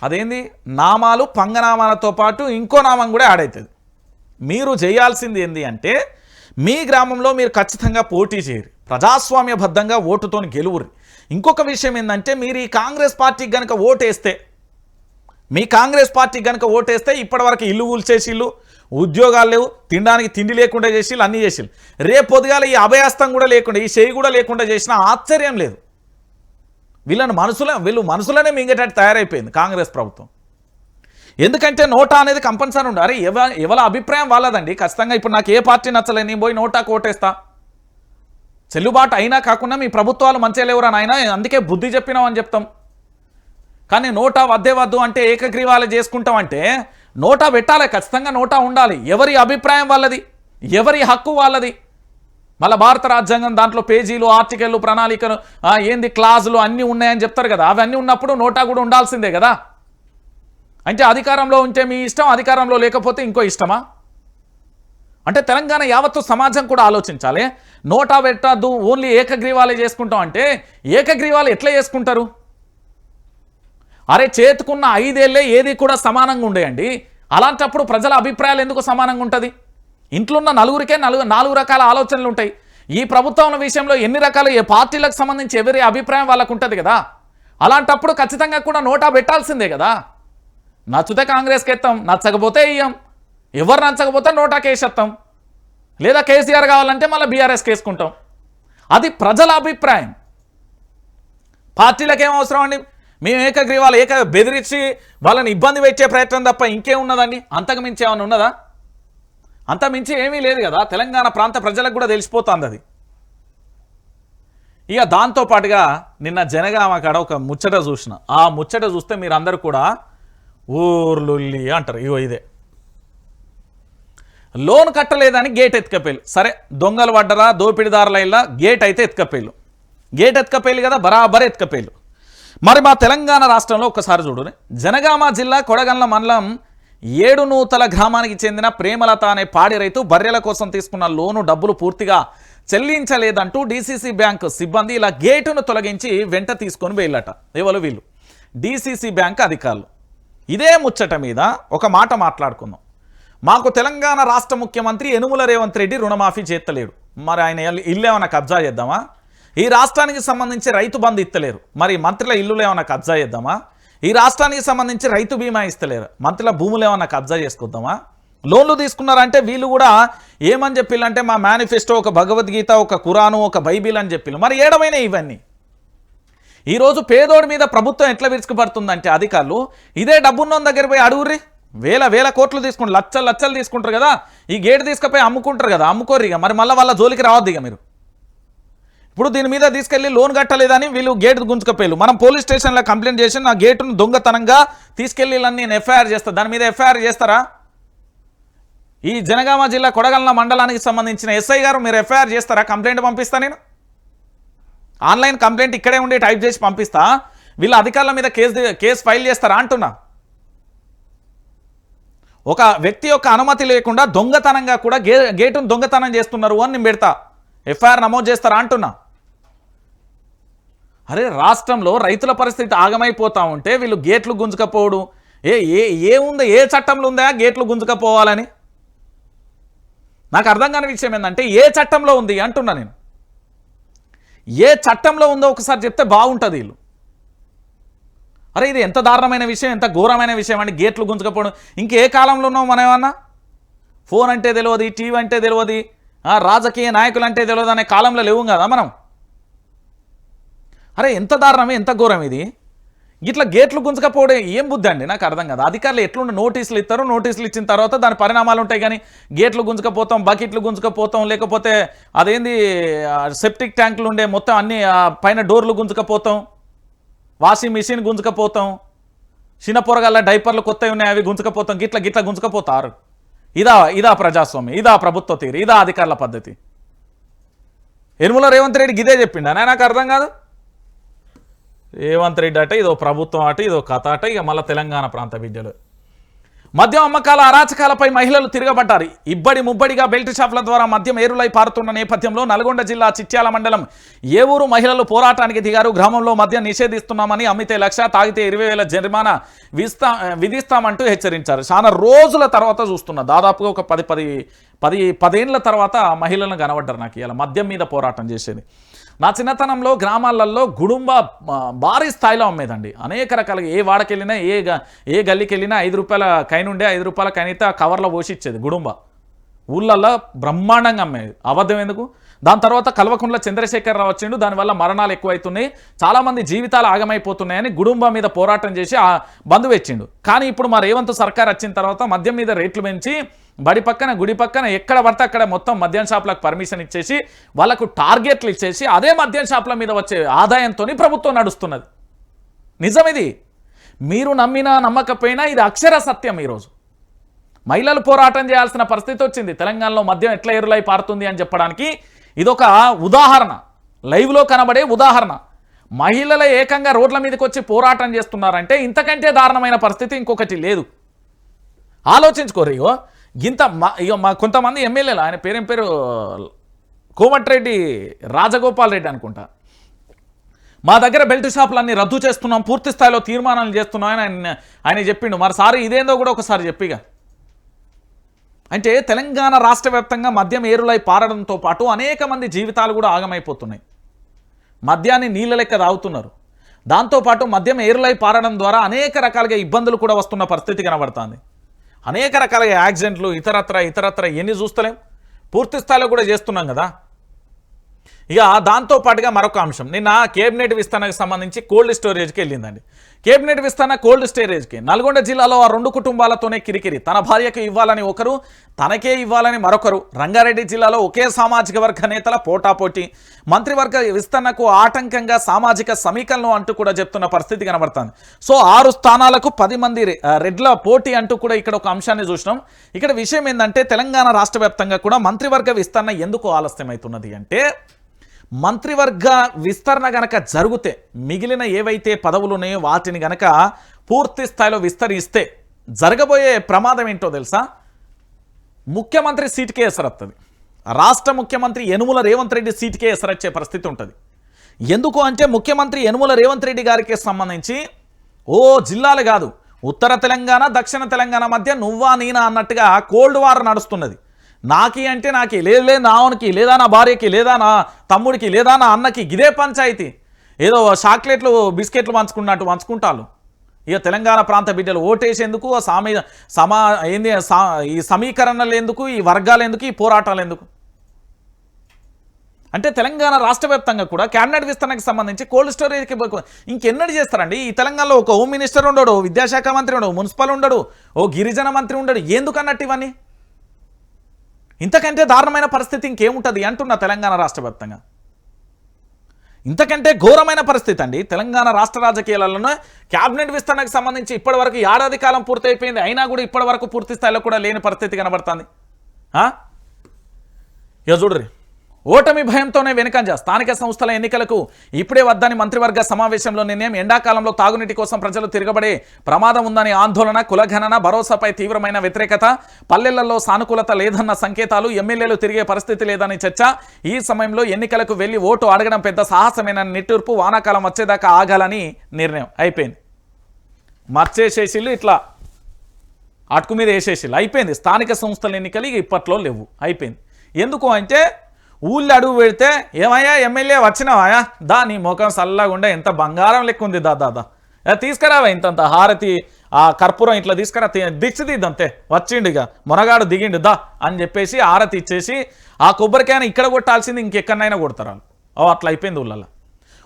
అదేంది నామాలు పంగనామాలతో పాటు ఇంకో నామం కూడా యాడ్ అవుతుంది. మీరు చేయాల్సింది ఏంది అంటే, మీ గ్రామంలో మీరు ఖచ్చితంగా పోటీ చేయరు, ప్రజాస్వామ్యబద్ధంగా ఓటుతో గెలువురు. ఇంకొక విషయం ఏంటంటే, మీరు ఈ కాంగ్రెస్ పార్టీకి కనుక ఓటేస్తే, మీ కాంగ్రెస్ పార్టీకి కనుక ఓటేస్తే ఇప్పటివరకు ఇల్లు కూల్చేసిళ్ళు, ఉద్యోగాలు లేవు, తినడానికి తిండి లేకుండా చేసి అన్నీ చేసి రేపు పొద్దుగాల ఈ అభయాస్తం కూడా లేకుండా ఈ చేయి కూడా లేకుండా చేసినా ఆశ్చర్యం లేదు. వీళ్ళు మనసులోనే మింగేటట్టు తయారైపోయింది కాంగ్రెస్ ప్రభుత్వం. ఎందుకంటే నోటా అనేది కంపల్సరీ ఉండాలి. అరే ఎవరి అభిప్రాయం వాళ్ళదండి. ఖచ్చితంగా ఇప్పుడు నాకు ఏ పార్టీ నచ్చలేదు, నేను పోయి నోటాకు ఓటేస్తా, చెల్లుబాటు అయినా కాకుండా మీ ప్రభుత్వాలు మంచిగా లేవురా నాయన అందుకే బుద్ధి చెప్పినాం అని చెప్తాం. కానీ నోటా వద్దే వద్దు అంటే ఏకగ్రీవాలు చేసుకుంటామంటే నోటా పెట్టాలి, ఖచ్చితంగా నోటా ఉండాలి. ఎవరి అభిప్రాయం వాళ్ళది, ఎవరి హక్కు వాళ్ళది. మళ్ళీ భారత రాజ్యాంగం దాంట్లో పేజీలు, ఆర్టికల్లు, ప్రణాళికలు, ఏంది క్లాజులు అన్నీ ఉన్నాయని చెప్తారు కదా. అవన్నీ ఉన్నప్పుడు నోటా కూడా ఉండాల్సిందే కదా. అంటే అధికారంలో ఉంటే మీ ఇష్టం, అధికారంలో లేకపోతే ఇంకో ఇష్టమా? అంటే తెలంగాణ యావత్తు సమాజం కూడా ఆలోచించాలి. నోటా పెట్టద్దు, ఓన్లీ ఏకగ్రీవాలే చేసుకుంటాం అంటే ఏకగ్రీవాలు ఎట్లా చేసుకుంటారు? అరే చేతుకున్న 5 ఏళ్ళే ఏది కూడా సమానంగా ఉండేయండి. అలాంటప్పుడు ప్రజల అభిప్రాయాలు ఎందుకు సమానంగా ఉంటుంది? ఇంట్లో ఉన్న నలుగురికే 4 రకాల ఆలోచనలు ఉంటాయి. ఈ ప్రభుత్వం విషయంలో ఎన్ని రకాల ఏ పార్టీలకు సంబంధించి ఎవరి అభిప్రాయం వాళ్ళకు ఉంటుంది కదా. అలాంటప్పుడు ఖచ్చితంగా కూడా నోటా పెట్టాల్సిందే కదా. నచ్చితే కాంగ్రెస్కి ఎత్తాం, నచ్చకపోతే ఇయ్యం, ఎవరు నచ్చకపోతే నోటాకి వేసేస్తాం, లేదా కేసీఆర్ కావాలంటే మళ్ళీ బీఆర్ఎస్కి వేసుకుంటాం. అది ప్రజల అభిప్రాయం. పార్టీలకు ఏం అవసరం అండి? మేము ఏకగ్రీవాలు బెదిరించి వాళ్ళని ఇబ్బంది పెట్టే ప్రయత్నం తప్ప ఇంకేమున్నదండి? అంతకు మించి ఏమైనా ఉన్నదా? అంత మించి ఏమీ లేదు కదా. తెలంగాణ ప్రాంత ప్రజలకు కూడా తెలిసిపోతుంది అది. ఇక దాంతోపాటుగా నిన్న జనగామ కాడ ఒక ముచ్చట చూసిన. ఆ ముచ్చట చూస్తే మీరు అందరూ కూడా ఊర్లుల్లి అంటారు. ఇగో ఇదే లోన్ కట్టలేదని గేట్ ఎత్తుకపోయారు. సరే దొంగలు పడ్డరా, దోపిడిదారుల గేట్ అయితే ఎత్తుకపోయారు. గేట్ ఎత్తుకపోయారు కదా, బరాబర్ ఎత్తుకపోయారు. మరి మా తెలంగాణ రాష్ట్రంలో ఒక్కసారి చూడు, జనగామ జిల్లా కొడగండ్ల మండలం 7 నూతల గ్రామానికి చెందిన ప్రేమలత అనే పాడి రైతు బర్రెల కోసం తీసుకున్న లోను డబ్బులు పూర్తిగా చెల్లించలేదంటూ డీసీసీ బ్యాంకు సిబ్బంది ఇలా గేటును తొలగించి వెంట తీసుకొని వెళ్ళట. ఎవరు వీళ్ళు? డీసీసీ బ్యాంక్ అధికారులు. ఇదే ముచ్చట మీద ఒక మాట మాట్లాడుకుందాం. మాకు తెలంగాణ రాష్ట్ర ముఖ్యమంత్రి యనుమల రేవంత్ రెడ్డి రుణమాఫీ చేస్తలేడు, మరి ఆయన ఇల్లు ఏమైనా కబ్జా చేద్దామా? ఈ రాష్ట్రానికి సంబంధించి రైతు బంధు ఇస్తలేరు, మరి మంత్రుల ఇల్లులు ఏమైనా కబ్జా చేద్దామా? ఈ రాష్ట్రానికి సంబంధించి రైతు బీమా ఇస్తలేరు, మంత్రుల భూములు ఏమైనా కబ్జా చేసుకుందామా? లోన్లు తీసుకున్నారంటే వీళ్ళు కూడా ఏమని చెప్పిల్లంటే మా మేనిఫెస్టో ఒక భగవద్గీత, ఒక ఖురాను, ఒక బైబిల్ అని చెప్పిల్లు. మరి ఏడమైనా ఇవన్నీ ఈరోజు పేదోడి మీద ప్రభుత్వం ఎట్లా విరుచుకుపడుతుందంటే అధికారులు ఇదే డబ్బున్న దగ్గర పోయి అడుగుర్రి, వేల కోట్లు తీసుకుంటారు, లచ్చలు తీసుకుంటారు కదా. ఈ గేట్ తీసుకుపోయి అమ్ముకుంటారు కదా, అమ్ముకోరు ఇక. మరి మళ్ళీ వాళ్ళ జోలికి రావద్దు ఇక మీరు. ఇప్పుడు దీని మీద తీసుకెళ్లి లోన్ కట్టలేదని వీళ్ళు గేట్ గుంజుకపోయారు. మనం పోలీస్ స్టేషన్లో కంప్లైంట్ చేసి నా గేటును దొంగతనంగా తీసుకెళ్లి నేను ఎఫ్ఐఆర్ చేస్తాను. దాని మీద ఎఫ్ఐఆర్ చేస్తారా? ఈ జనగామ జిల్లా కొడగండ్ల మండలానికి సంబంధించిన ఎస్ఐ గారు మీరు ఎఫ్ఐఆర్ చేస్తారా? కంప్లైంట్ పంపిస్తా, నేను ఆన్లైన్ కంప్లైంట్ ఇక్కడే ఉండి టైప్ చేసి పంపిస్తా. వీళ్ళ అధికారుల మీద కేసు ఫైల్ చేస్తారా అంటున్నా. ఒక వ్యక్తి యొక్క అనుమతి లేకుండా దొంగతనంగా కూడా గేటును దొంగతనం చేస్తున్నారు అని నేను పెడతా, ఎఫ్ఐఆర్ నమోదు చేస్తారా అంటున్నా. అరే రాష్ట్రంలో రైతుల పరిస్థితి ఆగమైపోతా ఉంటే వీళ్ళు గేట్లు గుంజుకపోవడం ఏముందో? ఏ చట్టంలో ఉందా గేట్లు గుంజుకపోవాలని? నాకు అర్థం కాని విషయం ఏంటంటే ఏ చట్టంలో ఉంది అంటున్నా నేను. ఏ చట్టంలో ఉందో ఒకసారి చెప్తే బాగుంటుంది వీళ్ళు. అరే ఇది ఎంత దారుణమైన విషయం, ఎంత ఘోరమైన విషయం అండి గేట్లు గుంజుకపోవడం. ఇంకే కాలంలో ఉన్నాం మనం ఏమన్నా? ఫోన్ అంటే తెలియదు, టీవీ అంటే తెలియదు, రాజకీయ నాయకులు అంటే తెలియదు అనే కాలంలో లేవు కదా మనం. అరే ఎంత దారుణమే, ఎంత ఘోరం ఇది. ఇట్లా గేట్లు గుంజుకపోవడం ఏం బుద్ధి అండి? నాకు అర్థం కదా. అధికారులు ఎట్లుండి నోటీసులు ఇస్తారు, నోటీసులు ఇచ్చిన తర్వాత దాని పరిణామాలు ఉంటాయి. కానీ గేట్లు గుంజుకపోతాం, బకెట్లు గుంజుకపోతాం, లేకపోతే అదేంది సెప్టిక్ ట్యాంకులు ఉండే మొత్తం అన్ని పైన డోర్లు గుంజుకపోతాం, వాషింగ్ మిషన్ గుంజుకపోతాం, చిన్న పొరగల్ల డైపర్లు కొత్తవి ఉన్నాయి అవి గుంజుకపోతాం, గిట్ల గుంజుకపోతారు. ఇదా ప్రజాస్వామ్యం, ఇదా ప్రభుత్వ తీరు, ఇదా అధికారుల పద్ధతి? యనుమల రేవంత్ రెడ్డికి ఇదే చెప్పిండా? నాకు అర్థం కాదు. రేవంత్ రెడ్డి అట ఇదో ప్రభుత్వం అట ఇదో కథ అట. ఇక మళ్ళీ తెలంగాణ ప్రాంత విద్యలు మద్యం అమ్మకాల అరాచకాలపై మహిళలు తిరగబడ్డారు. ఇబ్బడి ముబ్బడిగా బెల్ట్ షాపుల ద్వారా మద్యం ఏరులై పారుతున్న నేపథ్యంలో నల్గొండ జిల్లా చిట్యాల మండలం ఏ ఊరు మహిళలు పోరాటానికి దిగారు. గ్రామంలో మద్యం నిషేధిస్తున్నామని, అమ్మితే 1,00,000, తాగితే 20,000 జరిమానా విధిస్తామంటూ హెచ్చరించారు. చాలా రోజుల తర్వాత చూస్తున్నా, దాదాపుగా ఒక 10 ఏళ్ల తర్వాత మహిళలను కనబడ్డారు నాకు ఇలా మద్యం మీద పోరాటం చేసేది. నా చిన్నతనంలో గ్రామాలలో గుడుంబ భారీ స్థాయిలో అమ్మేదండి. అనేక రకాలుగా ఏ వాడకెళ్ళినా ఏ గల్లీకి వెళ్ళినా 5 రూపాయల కైనుండే 5 రూపాయల కైనైతే ఆ కవర్లో పోసి ఇచ్చేది గుడుంబ. ఊళ్ళల్లో బ్రహ్మాండంగా అమ్మేది. అబద్ధం ఎందుకు? దాని తర్వాత కల్వకుంట్ల చంద్రశేఖరరావు వచ్చిండు. దానివల్ల మరణాలు ఎక్కువైతున్నాయి, చాలామంది జీవితాలు ఆగమైపోతున్నాయని గుడుంబ మీద పోరాటం చేసి ఆ బంధు పెట్టిండు. కానీ ఇప్పుడు మా రేవంత్ సర్కార్ వచ్చిన తర్వాత మద్యం మీద రేట్లు పెంచి బడి పక్కన గుడి పక్కన ఎక్కడ పడితే అక్కడ మొత్తం మద్యం షాపులకు పర్మిషన్ ఇచ్చేసి వాళ్ళకు టార్గెట్లు ఇచ్చేసి అదే మద్యం షాపుల మీద వచ్చే ఆదాయంతో ప్రభుత్వం నడుస్తున్నది. నిజం ఇది. మీరు నమ్మినా నమ్మకపోయినా ఇది అక్షర సత్యం. ఈరోజు మహిళలు పోరాటం చేయాల్సిన పరిస్థితి వచ్చింది. తెలంగాణలో మద్యం ఎట్లా ఎరులై పారుతుంది అని చెప్పడానికి ఇదొక ఉదాహరణ, లైవ్లో కనబడే ఉదాహరణ. మహిళలు ఏకంగా రోడ్ల మీదకి వచ్చి పోరాటం చేస్తున్నారంటే ఇంతకంటే దారుణమైన పరిస్థితి ఇంకొకటి లేదు. ఆలోచించుకోరు. కొంతమంది ఎమ్మెల్యేలు, ఆయన పేరు కోమటిరెడ్డి రాజగోపాల్ రెడ్డి అనుకుంటా, మా దగ్గర బెల్ట్ షాపులన్నీ రద్దు చేస్తున్నాం, పూర్తి స్థాయిలో తీర్మానాలు చేస్తున్నాం అని ఆయన చెప్పిండు. మరి సారీ ఇదేందో కూడా ఒకసారి చెప్పిగా. అంటే తెలంగాణ రాష్ట్ర వ్యాప్తంగా మద్యం ఏరులై పారడంతో పాటు అనేక మంది జీవితాలు కూడా ఆగమైపోతున్నాయి. మద్యాన్ని నీళ్ళ లెక్క తాగుతున్నారు. దాంతోపాటు మద్యం ఏరులై పారడం ద్వారా అనేక రకాలుగా ఇబ్బందులు కూడా వస్తున్న పరిస్థితి కనబడుతుంది. అనేక రకాలుగా యాక్సిడెంట్లు ఇతరత్ర ఎన్ని చూస్తలేం, పూర్తి స్థాయిలో కూడా చేస్తున్నాం కదా. ఇక దాంతోపాటుగా మరొక అంశం, నిన్న కేబినెట్ విస్తరణకు సంబంధించి కోల్డ్ స్టోరేజ్కి వెళ్ళిందండి. కేబినెట్ విస్తరణ కోల్డ్ స్టోరేజ్కి నల్గొండ జిల్లాలో ఆ 2 కుటుంబాలతోనే కిరికిరి. తన భార్యకు ఇవ్వాలని ఒకరు, తనకే ఇవ్వాలని మరొకరు. రంగారెడ్డి జిల్లాలో ఒకే సామాజిక వర్గ నేతల పోటాపోటీ. మంత్రివర్గ విస్తరణకు ఆటంకంగా సామాజిక సమీకరణలు అంటూ కూడా చెప్తున్న పరిస్థితి కనబడుతుంది. సో 6 స్థానాలకు 10 మంది రెడ్ల పోటీ అంటూ కూడా ఇక్కడ ఒక అంశాన్ని చూసినాం. ఇక్కడ విషయం ఏంటంటే తెలంగాణ రాష్ట్ర వ్యాప్తంగా కూడా మంత్రివర్గ విస్తరణ ఎందుకు ఆలస్యమవుతున్నది అంటే, మంత్రివర్గ విస్తరణ గనక జరిగితే మిగిలిన ఏవైతే పదవులు ఉన్నాయో వాటిని గనక పూర్తి స్థాయిలో విస్తరిస్తే జరగబోయే ప్రమాదం ఏంటో తెలుసా? ముఖ్యమంత్రి సీటుకే ఎసరత్తది. రాష్ట్ర ముఖ్యమంత్రి యనుమల రేవంత్ రెడ్డి సీటుకే ఎసరొచ్చే పరిస్థితి ఉంటుంది. ఎందుకు అంటే ముఖ్యమంత్రి యనుమల రేవంత్ రెడ్డి గారికి సంబంధించి జిల్లాలు కాదు, ఉత్తర తెలంగాణ దక్షిణ తెలంగాణ మధ్య నువ్వా నేనా అన్నట్టుగా కోల్డ్ వార్ నడుస్తున్నది. నాకి అంటే నాకి, లేదు నావనికి, లేదా నా భార్యకి, లేదా నా తమ్ముడికి, లేదా నా అన్నకి, ఇదే పంచాయతీ. ఏదో చాక్లెట్లు బిస్కెట్లు పంచుకుంటారు. ఇక తెలంగాణ ప్రాంత బిడ్డలు ఓటేసేందుకు ఈ సమీకరణలు ఎందుకు, ఈ వర్గాలు ఎందుకు, ఈ పోరాటాలు ఎందుకు? అంటే తెలంగాణ రాష్ట్ర వ్యాప్తంగా కూడా క్యాబినెట్ విస్తరణకు సంబంధించి కోల్డ్ స్టోరేజ్కి ఇంకెన్నడూ చేస్తారండి. ఈ తెలంగాణలో ఒక హోమ్ మినిస్టర్ ఉండడు, విద్యాశాఖ మంత్రి ఉండడు, మున్సిపల్ ఉండడు, గిరిజన మంత్రి ఉండడు. ఎందుకు అన్నట్టు ఇవన్నీ? ఇంతకంటే దారుణమైన పరిస్థితి ఇంకేముంటుంది అంటున్నా. తెలంగాణ రాష్ట్ర వ్యాప్తంగా ఇంతకంటే ఘోరమైన పరిస్థితి అండి. తెలంగాణ రాష్ట్ర రాజకీయాలలో క్యాబినెట్ విస్తరణకు సంబంధించి ఇప్పటివరకు ఏడాది కాలం పూర్తయిపోయింది, అయినా కూడా ఇప్పటివరకు పూర్తి స్థాయిలో కూడా లేని పరిస్థితి కనబడుతుంది. ఇక చూడరి, ఓటమి భయంతోనే వెనుకంజ. స్థానిక సంస్థల ఎన్నికలకు ఇప్పుడే వద్దని మంత్రివర్గ సమావేశంలో నిర్ణయం. ఎండాకాలంలో తాగునీటి కోసం ప్రజలు తిరగబడే ప్రమాదం ఉందని ఆందోళన. కులగణన భరోసాపై తీవ్రమైన వ్యతిరేకత. పల్లెలలో సానుకూలత లేదన్న సంకేతాలు. ఎమ్మెల్యేలు తిరిగే పరిస్థితి లేదని చర్చ. ఈ సమయంలో ఎన్నికలకు వెళ్లి ఓటు అడగడం పెద్ద సాహసమైన నిట్టూర్పు. వానాకాలం వచ్చేదాకా ఆగాలని నిర్ణయం. అయిపోయింది, మర్చేసేసిళ్ళు, ఇట్లా అటుకు మీద వేసేసిళ్ళు, అయిపోయింది. స్థానిక సంస్థల ఎన్నికలు ఇప్పట్లో లేవు, అయిపోయింది. ఎందుకు అంటే ఊళ్ళో అడుగు పెడితే ఏమయ్యా ఎమ్మెల్యే వచ్చినావాయా, దా నీ ముఖం చల్లగుండా ఎంత బంగారం లెక్క ఉంది, దా తీసుకురావా ఇంతంత హారతి ఆ కర్పూరం ఇట్లా తీసుకురా, దిచ్చిదిద్దంతే, వచ్చిండు ఇక మునగాడు దిగిండు దా అని చెప్పేసి హారతి ఇచ్చేసి ఆ కొబ్బరికాయని ఇక్కడ కొట్టాల్సింది ఇంకెక్కడైనా కొడతారు. అట్లా అయిపోయింది ఊళ్ళల్లో.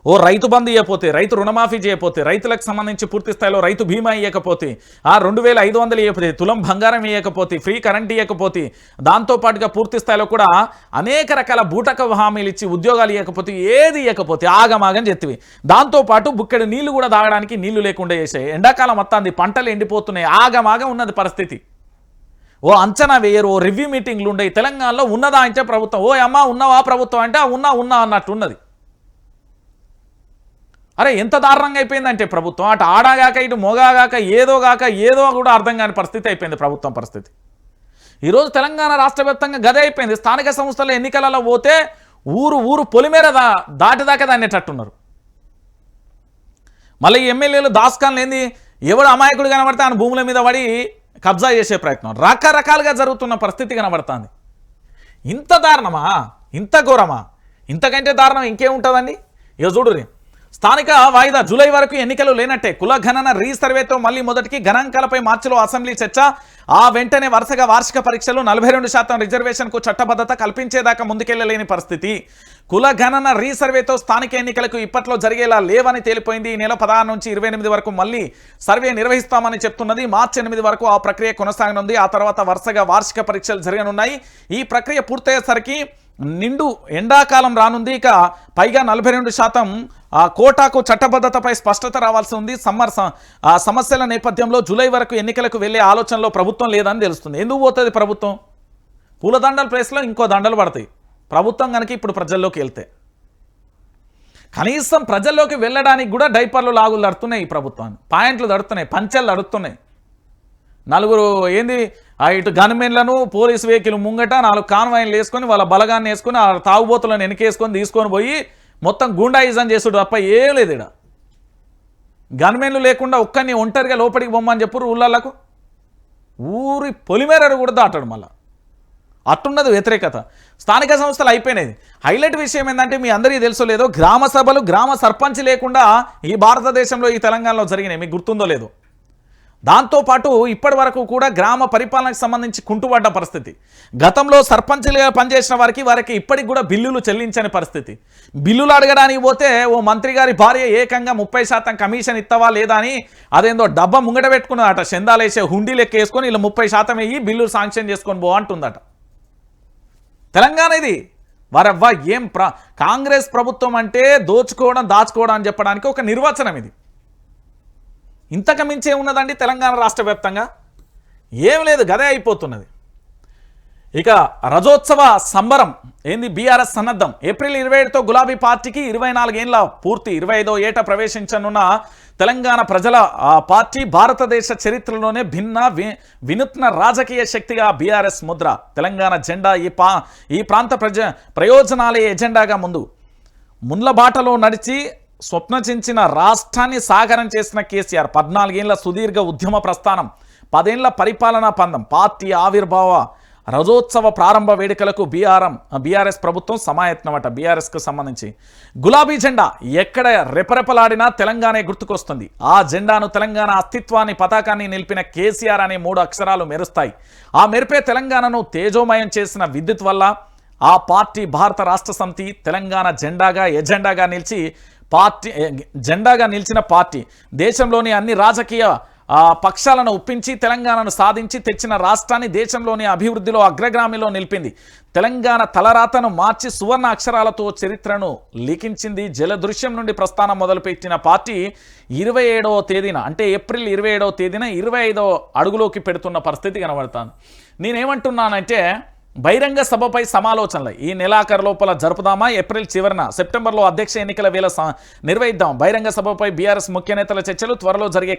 రైతు బంధు ఇవ్వకపోతే, రైతు రుణమాఫీ చేయకపోతే, రైతులకు సంబంధించి పూర్తి స్థాయిలో రైతు బీమా ఇవ్వకపోతే, 2500 ఇవ్వకపోతే, తులం బంగారం ఇవ్వకపోతే, ఫ్రీ కరెంట్ ఇవ్వకపోతే, దాంతోపాటుగా పూర్తి స్థాయిలో కూడా అనేక రకాల బూటక హామీలు ఇచ్చి ఉద్యోగాలు ఇవ్వకపోతే, ఏది ఇవ్వకపోతే ఆగమాగం చెత్తివి. దాంతోపాటు బుక్కెడు నీళ్లు కూడా తాగడానికి నీళ్లు లేకుండా చేసాయి. ఎండాకాలం మొత్తాన్ని పంటలు ఎండిపోతున్నాయి, ఆగమాగం ఉన్నది పరిస్థితి. అంచనా వేయరు, రివ్యూ మీటింగ్లు ఉండయి. తెలంగాణలో ఉన్నదా అంటే ప్రభుత్వం, అమ్మా ఉన్నావా ప్రభుత్వం అంటే ఉన్నా అన్నట్టు ఉన్నది. అరే ఎంత దారుణంగా అయిపోయిందంటే ప్రభుత్వం, అటు ఆడాగాక ఇటు మోగాగాక ఏదో కూడా అర్థం కాని పరిస్థితి అయిపోయింది ప్రభుత్వం పరిస్థితి. ఈరోజు తెలంగాణ రాష్ట్ర వ్యాప్తంగా గదే అయిపోయింది. స్థానిక సంస్థల ఎన్నికలలో పోతే ఊరు పొలిమేర దాటిదాకా దాన్నేటట్టున్నారు. మళ్ళీ ఎమ్మెల్యేలు దాస్కాన్లు ఏంది, ఎవడు అమాయకుడు కనబడితే ఆయన భూముల మీద పడి కబ్జా చేసే ప్రయత్నం రకరకాలుగా జరుగుతున్న పరిస్థితి కనబడుతుంది. ఇంత దారుణమా, ఇంత ఘోరమా? ఇంతకంటే దారుణం ఇంకేముంటుందండి? ఇక చూడుర్రి, స్థానిక వాయిదా జూలై వరకు ఎన్నికలు లేనట్టే. కుల గణన రీసర్వేతో మళ్లీ మొదటికి. గణాంకాలపై మార్చిలో అసెంబ్లీ చర్చ. ఆ వెంటనే వరుసగా వార్షిక పరీక్షలు. 42% రిజర్వేషన్కు చట్టబద్ధత కల్పించేదాకా ముందుకెళ్లలేని పరిస్థితి. కుల గణన రీసర్వేతో స్థానిక ఎన్నికలకు ఇప్పట్లో జరిగేలా లేవని తేలిపోయింది. ఈ నెల 16 నుంచి 28 వరకు మళ్లీ సర్వే నిర్వహిస్తామని చెప్తున్నది. మార్చి 8 వరకు ఆ ప్రక్రియ కొనసాగనుంది. ఆ తర్వాత వరుసగా వార్షిక పరీక్షలు జరగనున్నాయి. ఈ ప్రక్రియ పూర్తయ్యేసరికి నిండు ఎండాకాలం రానుంది. ఇక పైగా 42% కోటాకు చట్టబద్ధతపై స్పష్టత రావాల్సి ఉంది. సమస్యల నేపథ్యంలో జూలై వరకు ఎన్నికలకు వెళ్లే ఆలోచనలో ప్రభుత్వం లేదని తెలుస్తుంది. ఎందుకు పోతుంది ప్రభుత్వం? పూలదండల ప్లేస్లో ఇంకో దండలు పడతాయి ప్రభుత్వం కనుక ఇప్పుడు ప్రజల్లోకి వెళ్తే. కనీసం ప్రజల్లోకి వెళ్ళడానికి కూడా డైపర్లు లాగులు దడుతున్నాయి ఈ ప్రభుత్వాన్ని, పాయింట్లు దడుతున్నాయి, పంచెలు దడుతున్నాయి. నలుగురు ఏంది ఇటు గన్మెన్లను పోలీసు వెహికల్ ముంగట 4 కాన్వాయిలు వేసుకొని వాళ్ళ బలగాన్ని వేసుకొని ఆ తాగుబోతులను వెనకేసుకొని తీసుకొని పోయి మొత్తం గుండాయిజం చేసుడు తప్ప ఏం లేదు. ఇక్కడ గన్మెన్లు లేకుండా ఒక్కరిని ఒంటరిగా లోపలికి బొమ్మని చెప్పు ఊళ్ళకు. ఊరి పొలిమేరడు కూడా దాటాడు మళ్ళా. అట్టున్నది వ్యతిరేకత. స్థానిక సంస్థలు అయిపోయినాయి. హైలైట్ విషయం ఏంటంటే మీ అందరికీ తెలుసో లేదో, గ్రామ సభలు గ్రామ సర్పంచ్ లేకుండా ఈ భారతదేశంలో ఈ తెలంగాణలో జరిగినాయి. మీకు గుర్తుందో లేదో. దాంతోపాటు ఇప్పటి వరకు కూడా గ్రామ పరిపాలనకు సంబంధించి కుంటుపడ్డ పరిస్థితి. గతంలో సర్పంచ్లుగా పనిచేసిన వారికి ఇప్పటికి కూడా బిల్లులు చెల్లించని పరిస్థితి. బిల్లులు అడగడానికి పోతే ఓ మంత్రి గారి భార్య ఏకంగా 30% కమిషన్ ఇస్తావా లేదా అని అదేందో డబ్బా ముంగట పెట్టుకున్నదట. చందాలేసే హుండీ లెక్క వేసుకొని ఇలా 30% అయ్యి బిల్లులు శాంక్షన్ చేసుకొని పో అంటుందట. తెలంగాణ ఇది. వారవ్వ ఏం కాంగ్రెస్ ప్రభుత్వం అంటే దోచుకోవడం దాచుకోవడం అని చెప్పడానికి ఒక నిర్వచనం ఇది. ఇంతకు మించే ఉన్నదండి తెలంగాణ రాష్ట్ర వ్యాప్తంగా? ఏం లేదు, గదే అయిపోతున్నది. ఇక రజోత్సవ సంబరం ఏంది? బీఆర్ఎస్ సన్నద్ధం. ఏప్రిల్ 27తో గులాబీ పార్టీకి 24 ఏళ్ల పూర్తి. 25వ ఏట ప్రవేశించనున్న తెలంగాణ ప్రజల పార్టీ భారతదేశ చరిత్రలోనే భిన్న వినూత్న రాజకీయ శక్తిగా బీఆర్ఎస్ ముద్ర. తెలంగాణ జెండా ఈ ప్రాంత ప్రయోజనాలే ఎజెండాగా ముండ్ల బాటలో నడిచి స్వప్నచించిన రాష్ట్రాన్ని సాకారం చేసిన కేసీఆర్. 14 ఏళ్ల సుదీర్ఘ ఉద్యమ ప్రస్థానం, 10 ఏళ్ల పరిపాలనా పందం, పార్టీ ఆవిర్భావ రజోత్సవ ప్రారంభ వేడుకలకు బీఆర్ఎస్ ప్రభుత్వం సమాయత్నమట. బీఆర్ఎస్కు సంబంధించి గులాబీ జెండా ఎక్కడ రెపరెపలాడినా తెలంగాణ గుర్తుకొస్తుంది. ఆ జెండాను, తెలంగాణ అస్తిత్వాన్ని, పతాకాన్ని నిలిపిన కేసీఆర్ అనే 3 అక్షరాలు మెరుస్తాయి. ఆ మెరిపే తెలంగాణను తేజోమయం చేసిన విద్యుత్ వల్ల ఆ పార్టీ భారత రాష్ట్ర సమితి తెలంగాణ ఎజెండాగా నిలిచిన పార్టీ. దేశంలోని అన్ని రాజకీయ పక్షాలను ఒప్పించి తెలంగాణను సాధించి తెచ్చిన రాష్ట్రాన్ని దేశంలోని అభివృద్ధిలో అగ్రగామిలో నిలిపింది. తెలంగాణ తలరాతను మార్చి సువర్ణ అక్షరాలతో చరిత్రను లిఖించింది. జలదృశ్యం నుండి ప్రస్థానం మొదలుపెట్టిన పార్టీ 27వ తేదీన అంటే ఏప్రిల్ 27వ తేదీన 25వ అడుగులోకి పెడుతున్న పరిస్థితి కనబడుతుంది. నేనేమంటున్నానంటే బహిరంగ సభపై సమాలోచనలు ఈ నెలాఖరు లోపల జరుపుదామా, ఏప్రిల్ చివరిన సెప్టెంబర్లో అధ్యక్ష ఎన్నికల వేళ నిర్వహిద్దాం. బహిరంగ సభపై బీఆర్ఎస్ ముఖ్య నేతల చర్చలు, త్వరలో జరిగే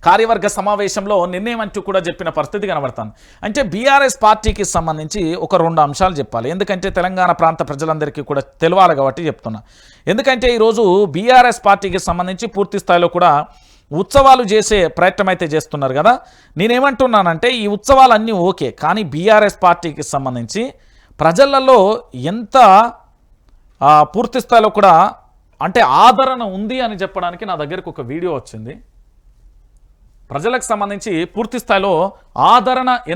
కార్యవర్గ సమావేశంలో నిర్ణయం అంటూ కూడా చెప్పిన పరిస్థితి కనబడుతుంది. అంటే బీఆర్ఎస్ పార్టీకి సంబంధించి ఒక 2 అంశాలు చెప్పాలి. ఎందుకంటే తెలంగాణ ప్రాంత ప్రజలందరికీ కూడా తెలియాలి కాబట్టి చెప్తున్నా. ఎందుకంటే ఈరోజు బీఆర్ఎస్ పార్టీకి సంబంధించి పూర్తి స్థాయిలో కూడా ఉత్సవాలు చేసే ప్రయత్నం అయితే చేస్తున్నారు కదా. నేనేమంటున్నానంటే ఈ ఉత్సవాలన్నీ ఓకే, కానీ బీఆర్ఎస్ పార్టీకి సంబంధించి ప్రజలలో ఎంత పూర్తి స్థాయిలో కూడా అంటే ఆదరణ ఉంది అని చెప్పడానికి నా దగ్గరకు ఒక వీడియో వచ్చింది. ప్రజలకు సంబంధించి పూర్తి స్థాయిలో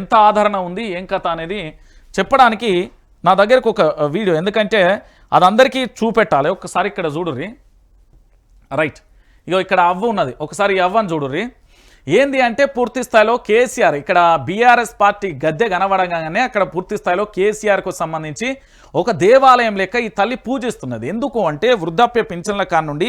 ఎంత ఆదరణ ఉంది, ఏం కథ అనేది చెప్పడానికి నా దగ్గరకు ఒక వీడియో. ఎందుకంటే అది అందరికీ చూపెట్టాలి. ఒకసారి ఇక్కడ చూడుర్రి. రైట్, ఇగో ఇక్కడ అవ్వ ఉన్నది, ఒకసారి ఈ అవ్వని చూడుర్రి. ఏంది అంటే పూర్తి స్థాయిలో కేసీఆర్ ఇక్కడ బీఆర్ఎస్ పార్టీ గద్దె కనబడగానే అక్కడ పూర్తి స్థాయిలో కేసీఆర్కు సంబంధించి ఒక దేవాలయం లెక్క ఈ తల్లి పూజిస్తున్నది. ఎందుకు అంటే వృద్ధాప్య పింఛన్ల కాడ నుండి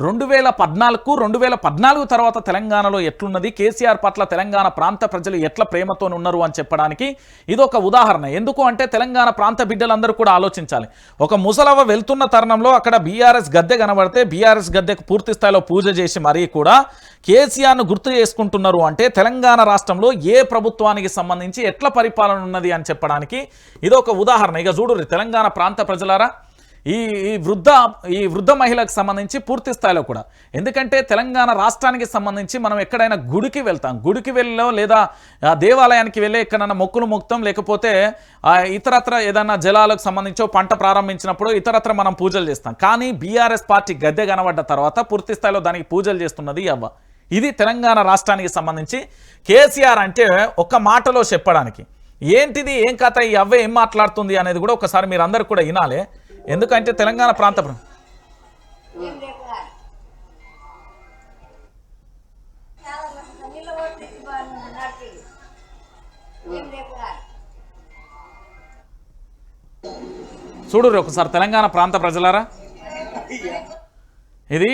2014 తర్వాత తెలంగాణలో ఎట్లున్నది, కేసీఆర్ పట్ల తెలంగాణ ప్రాంత ప్రజలు ఎట్లా ప్రేమతో ఉన్నారు అని చెప్పడానికి ఇది ఒక ఉదాహరణ. ఎందుకు అంటే తెలంగాణ ప్రాంత బిడ్డలందరూ కూడా ఆలోచించాలి. ఒక ముసలవ్వ వెళ్తున్న తరుణంలో అక్కడ బీఆర్ఎస్ గద్దె కనబడితే బీఆర్ఎస్ గద్దెకు పూర్తి స్థాయిలో పూజ చేసి మరీ కూడా కేసీఆర్ను గుర్తు చేసుకుంటున్నారు అంటే తెలంగాణ రాష్ట్రంలో ఏ ప్రభుత్వానికి సంబంధించి ఎట్లా పరిపాలన ఉన్నది అని చెప్పడానికి ఇది ఒక ఉదాహరణ. ఇక చూడు తెలంగాణ ప్రాంత ప్రజలారా, ఈ ఈ వృద్ధ మహిళకు సంబంధించి పూర్తి స్థాయిలో కూడా. ఎందుకంటే తెలంగాణ రాష్ట్రానికి సంబంధించి మనం ఎక్కడైనా గుడికి వెళ్తాం, గుడికి వెళ్ళో లేదా దేవాలయానికి వెళ్ళి ఎక్కడైనా మొక్కులు మొక్తాం, లేకపోతే ఇతరత్ర ఏదైనా జలాలకు సంబంధించో పంట ప్రారంభించినప్పుడు ఇతరత్ర మనం పూజలు చేస్తాం. కానీ బీఆర్ఎస్ పార్టీ గద్దె కనబడ్డ తర్వాత పూర్తి స్థాయిలో దానికి పూజలు చేస్తున్నది అవ్వ. ఇది తెలంగాణ రాష్ట్రానికి సంబంధించి కేసీఆర్ అంటే ఒక్క మాటలో చెప్పడానికి ఏంటిది ఏం కథ, ఈ అవ్వ ఏం మాట్లాడుతుంది అనేది కూడా ఒకసారి మీరు అందరు కూడా వినాలి. ఎందుకంటే తెలంగాణ ప్రాంత చూడు ఒకసారి తెలంగాణ ప్రాంత ప్రజలారా, ఇది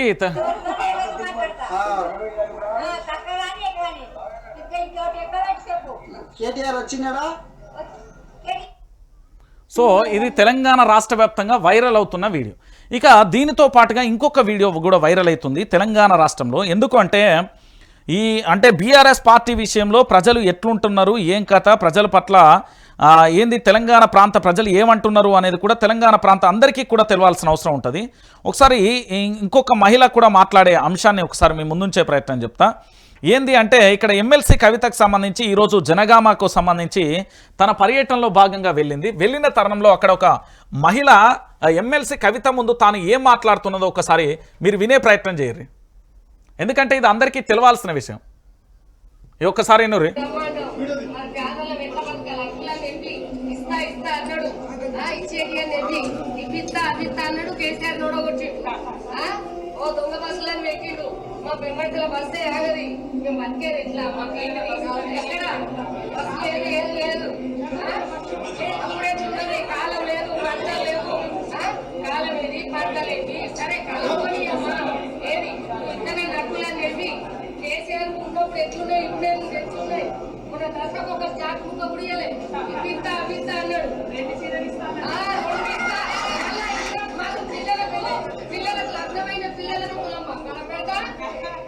సో ఇది తెలంగాణ రాష్ట్ర వ్యాప్తంగా వైరల్ అవుతున్న వీడియో. ఇక దీనితో పాటుగా ఇంకొక వీడియో కూడా వైరల్ అవుతుంది తెలంగాణ రాష్ట్రంలో. ఎందుకు అంటే బీఆర్ఎస్ పార్టీ విషయంలో ప్రజలు ఎట్లుంటున్నారు, ఏం కథ, ప్రజల పట్ల ఏంది, తెలంగాణ ప్రాంత ప్రజలు ఏమంటున్నారు అనేది కూడా తెలంగాణ ప్రాంత అందరికీ కూడా తెలవాల్సిన అవసరం ఉంటుంది. ఒకసారి ఇంకొక మహిళ కూడా మాట్లాడే అంశాన్ని ఒకసారి మీ ముందుంచే ప్రయత్నం చెప్తా. ఏంది అంటే ఇక్కడ ఎమ్మెల్సీ కవితకు సంబంధించి ఈరోజు జనగామకు సంబంధించి తన పర్యటనలో భాగంగా వెళ్ళిన తరుణంలో అక్కడ ఒక మహిళ ఎమ్మెల్సీ కవిత ముందు తాను ఏం మాట్లాడుతున్నదో ఒకసారి మీరు వినే ప్రయత్నం చేయరు, ఎందుకంటే ఇది అందరికీ తెలవాల్సిన విషయం. ఒక్కసారి ఎన్నురి. మా పెమ్మడిల బస్సే ఆగది, మేము బతికేది ఇట్లా, మాకు బస్సు లేదు, ఏది లేదు, అప్పుడే చూడండి, కాలం లేదు, పంట లేవు, కాలం ఏది, పంటలేంటి, సరే కలుపుకొని అమ్మా ఏది ఇద్దరే నడుపులని చెప్పి కేసీఆర్ ఉన్నప్పుడు ఎట్లున్నాయి, ఇప్పుడే ఎట్లున్నాయి, మన దశకు ఒక స్టాక్ ముక్క గుడియలే, ఇప్పిస్తా అప్పిస్తా అన్నాడు, పిల్లలకు లగ్నమైన పిల్లలకు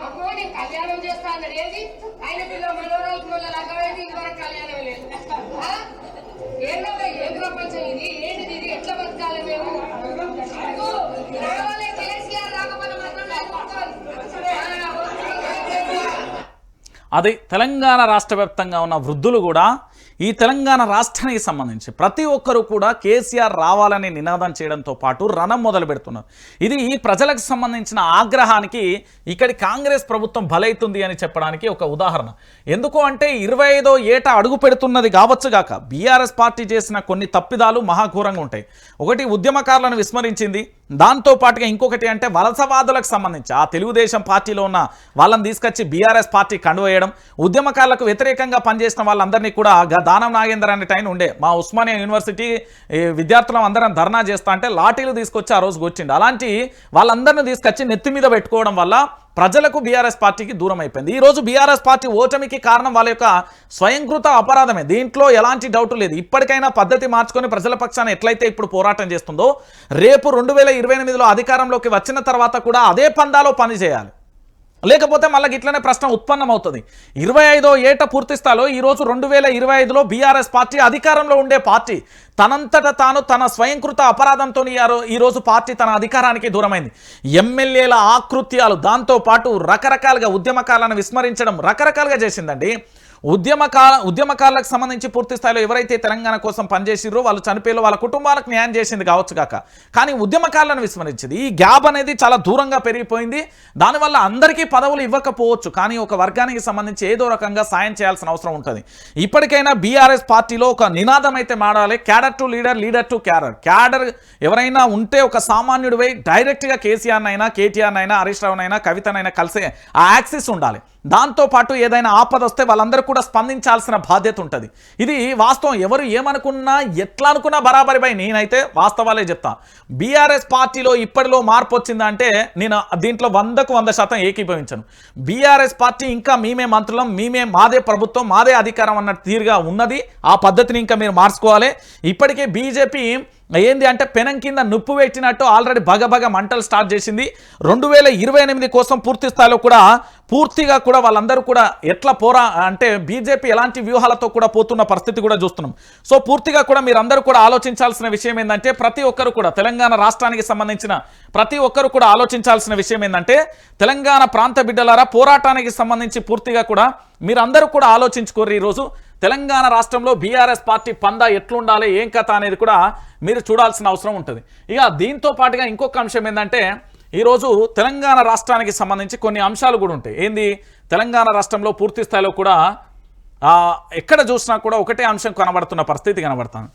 అమ్మో నేను కళ్యాణం చేస్తా అన్నాడు. ఏది ఆయన పిల్ల మనోరాలకు మళ్ళీ లగ్గమైంది, ఇంతవరకు కళ్యాణం లేదు. ఏంటో ఏం ప్రపంచం ఇది, ఏంటిది, ఇది ఎట్లా బతకాలి మేము? రావాలి కేసీఆర్ రాకపోతే మాత్రం అది తెలంగాణ రాష్ట్ర వ్యాప్తంగా ఉన్న వృద్ధులు కూడా ఈ తెలంగాణ రాష్ట్రానికి సంబంధించి ప్రతి ఒక్కరూ కూడా కేసీఆర్ రావాలని నినాదం చేయడంతో పాటు రణం మొదలు పెడుతున్నారు. ఇది ఈ ప్రజలకు సంబంధించిన ఆగ్రహానికి ఇక్కడి కాంగ్రెస్ ప్రభుత్వం బలైతుంది అని చెప్పడానికి ఒక ఉదాహరణ. ఎందుకు అంటే 25వ ఏట అడుగు పెడుతున్నది కావచ్చుగాక బీఆర్ఎస్ పార్టీ చేసిన కొన్ని తప్పిదాలు మహాఘోరంగా ఉంటాయి. ఒకటి, ఉద్యమకారులను విస్మరించింది. దాంతో పాటుగా ఇంకొకటి అంటే వలసవాదులకు సంబంధించి ఆ తెలుగుదేశం పార్టీలో ఉన్న వాళ్ళని తీసుకొచ్చి బీఆర్ఎస్ పార్టీ కండువేయడం, ఉద్యమకారులకు వ్యతిరేకంగా పనిచేసిన వాళ్ళందరినీ కూడా దానం నాగేందర్ అనే టైం ఉండే మా ఉస్మానియా యూనివర్సిటీ విద్యార్థులం అందరం ధర్నా చేస్తా అంటే లాఠీలు తీసుకొచ్చి ఆ రోజు వచ్చిండు. అలాంటి వాళ్ళందరినీ తీసుకొచ్చి నెత్తి మీద పెట్టుకోవడం వల్ల ప్రజలకు బీఆర్ఎస్ పార్టీకి దూరం అయిపోయింది. ఈరోజు బీఆర్ఎస్ పార్టీ ఓటమికి కారణం వాళ్ళ యొక్క స్వయంకృత అపరాధమే, దీంట్లో ఎలాంటి డౌట్ లేదు. ఇప్పటికైనా పద్ధతి మార్చుకొని ప్రజల పక్షాన ఎట్లయితే ఇప్పుడు పోరాటం చేస్తుందో రేపు 2028లో అధికారంలోకి వచ్చిన తర్వాత కూడా అదే పందాలో పనిచేయాలి. లేకపోతే మళ్ళీ ఇట్లనే ప్రశ్న ఉత్పన్నమవుతుంది. 25వ ఏట పూర్తి స్థాయిలో ఈరోజు 2025లో బీఆర్ఎస్ పార్టీ అధికారంలో ఉండే పార్టీ తనంతట తాను తన స్వయంకృత అపరాధంతో ఈరోజు పార్టీ తన అధికారానికి దూరమైంది. ఎమ్మెల్యేల ఆకృత్యాలు, దాంతోపాటు రకరకాలుగా ఉద్యమకాలను విస్మరించడం రకరకాలుగా చేసిందండి. ఉద్యమకారులకు సంబంధించి పూర్తి స్థాయిలో ఎవరైతే తెలంగాణ కోసం పనిచేసిరో వాళ్ళు చనిపోయారో వాళ్ళ కుటుంబాలకు న్యాయం చేసింది కావచ్చు కాక, కానీ ఉద్యమకారులను విస్మరించింది. ఈ గ్యాప్ అనేది చాలా దూరంగా పెరిగిపోయింది. దానివల్ల అందరికీ పదవులు ఇవ్వకపోవచ్చు, కానీ ఒక వర్గానికి సంబంధించి ఏదో రకంగా సాయం చేయాల్సిన అవసరం ఉంటుంది. ఇప్పటికైనా బీఆర్ఎస్ పార్టీలో ఒక నినాదం అయితే మాడాలి, cadre to leader, leader to cadre. Cadre ఎవరైనా ఉంటే ఒక సామాన్యుడు పోయి డైరెక్ట్గా కేసీఆర్నైనా, కేటీఆర్నైనా, హరీష్ రావునైనా, కవితనైనా కలిసే ఆ యాక్సిస్ ఉండాలి. దాంతోపాటు ఏదైనా ఆపద వస్తే వాళ్ళందరూ కూడా స్పందించాల్సిన బాధ్యత ఉంటుంది. ఇది వాస్తవం. ఎవరు ఏమనుకున్నా ఎట్లా అనుకున్నా బరాబరి బై, నేనైతే వాస్తవాలే చెప్తా. బీఆర్ఎస్ పార్టీలో ఇప్పటిలో మార్పు వచ్చిందంటే నేను దీంట్లో 100% ఏకీభవించను. బీఆర్ఎస్ పార్టీ ఇంకా మేమే మంత్రులం, మాదే ప్రభుత్వం, మాదే అధికారం అన్న తీరుగా ఉన్నది. ఆ పద్ధతిని ఇంకా మీరు మార్చుకోవాలి. ఇప్పటికే బీజేపీ ఏంది అంటే పెనం కింద నుప్పు పెట్టినట్టు ఆల్రెడీ బగబగ మంటలు స్టార్ట్ చేసింది. 2028 కోసం పూర్తి స్థాయిలో కూడా పూర్తిగా కూడా వాళ్ళందరూ కూడా ఎట్లా అంటే బీజేపీ ఎలాంటి వ్యూహాలతో కూడా పోతున్న పరిస్థితి కూడా చూస్తున్నాం. సో పూర్తిగా కూడా మీరందరూ కూడా ఆలోచించాల్సిన విషయం ఏంటంటే ప్రతి ఒక్కరు కూడా తెలంగాణ రాష్ట్రానికి సంబంధించిన ప్రతి ఒక్కరు కూడా ఆలోచించాల్సిన విషయం ఏంటంటే తెలంగాణ ప్రాంత బిడ్డలారా పోరాటానికి సంబంధించి పూర్తిగా కూడా మీరందరూ కూడా ఆలోచించుకోరు. ఈరోజు తెలంగాణ రాష్ట్రంలో బీఆర్ఎస్ పార్టీ పందా ఎట్లుండాలి ఏం కథ అనేది కూడా మీరు చూడాల్సిన అవసరం ఉంటుంది. ఇక దీంతో పాటుగా ఇంకొక అంశం ఏంటంటే ఈరోజు తెలంగాణ రాష్ట్రానికి సంబంధించి కొన్ని అంశాలు కూడా ఉంటాయి. ఏంది తెలంగాణ రాష్ట్రంలో పూర్తి స్థాయిలో కూడా ఎక్కడ చూసినా కూడా ఒకటే అంశం కనబడుతున్న పరిస్థితి కనబడుతుంది.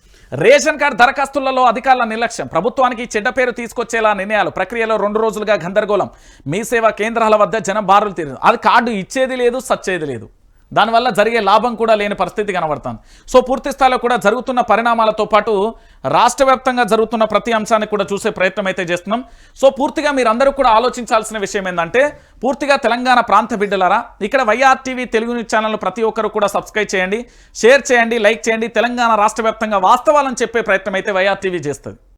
రేషన్ కార్డు దరఖాస్తులలో అధికారుల నిర్లక్ష్యం, ప్రభుత్వానికి చెడ్డ పేరు తీసుకొచ్చేలా నిర్ణయాలు, ప్రక్రియలో 2 రోజులుగా గందరగోళం, మీ సేవా కేంద్రాల వద్ద జనం బారులు తీరు, అది కార్డు ఇచ్చేది లేదు సచ్చేది లేదు, దానివల్ల జరిగే లాభం కూడా లేని పరిస్థితి కనబడుతుంది. సో పూర్తి స్థాయిలో కూడా జరుగుతున్న పరిణామాలతో పాటు రాష్ట్ర వ్యాప్తంగా జరుగుతున్న ప్రతి అంశాన్ని కూడా చూసే ప్రయత్నం అయితే చేస్తున్నాం. సో పూర్తిగా మీరందరూ కూడా ఆలోచించాల్సిన విషయం ఏంటంటే పూర్తిగా తెలంగాణ ప్రాంత బిడ్డలారా ఇక్కడ వైఆర్టీవీ తెలుగు న్యూస్ ఛానల్ ప్రతి ఒక్కరు కూడా సబ్స్క్రైబ్ చేయండి, షేర్ చేయండి, లైక్ చేయండి. తెలంగాణ రాష్ట్ర వ్యాప్తంగా వాస్తవాలను చెప్పే ప్రయత్నం అయితే వైఆర్టీవీ చేస్తుంది.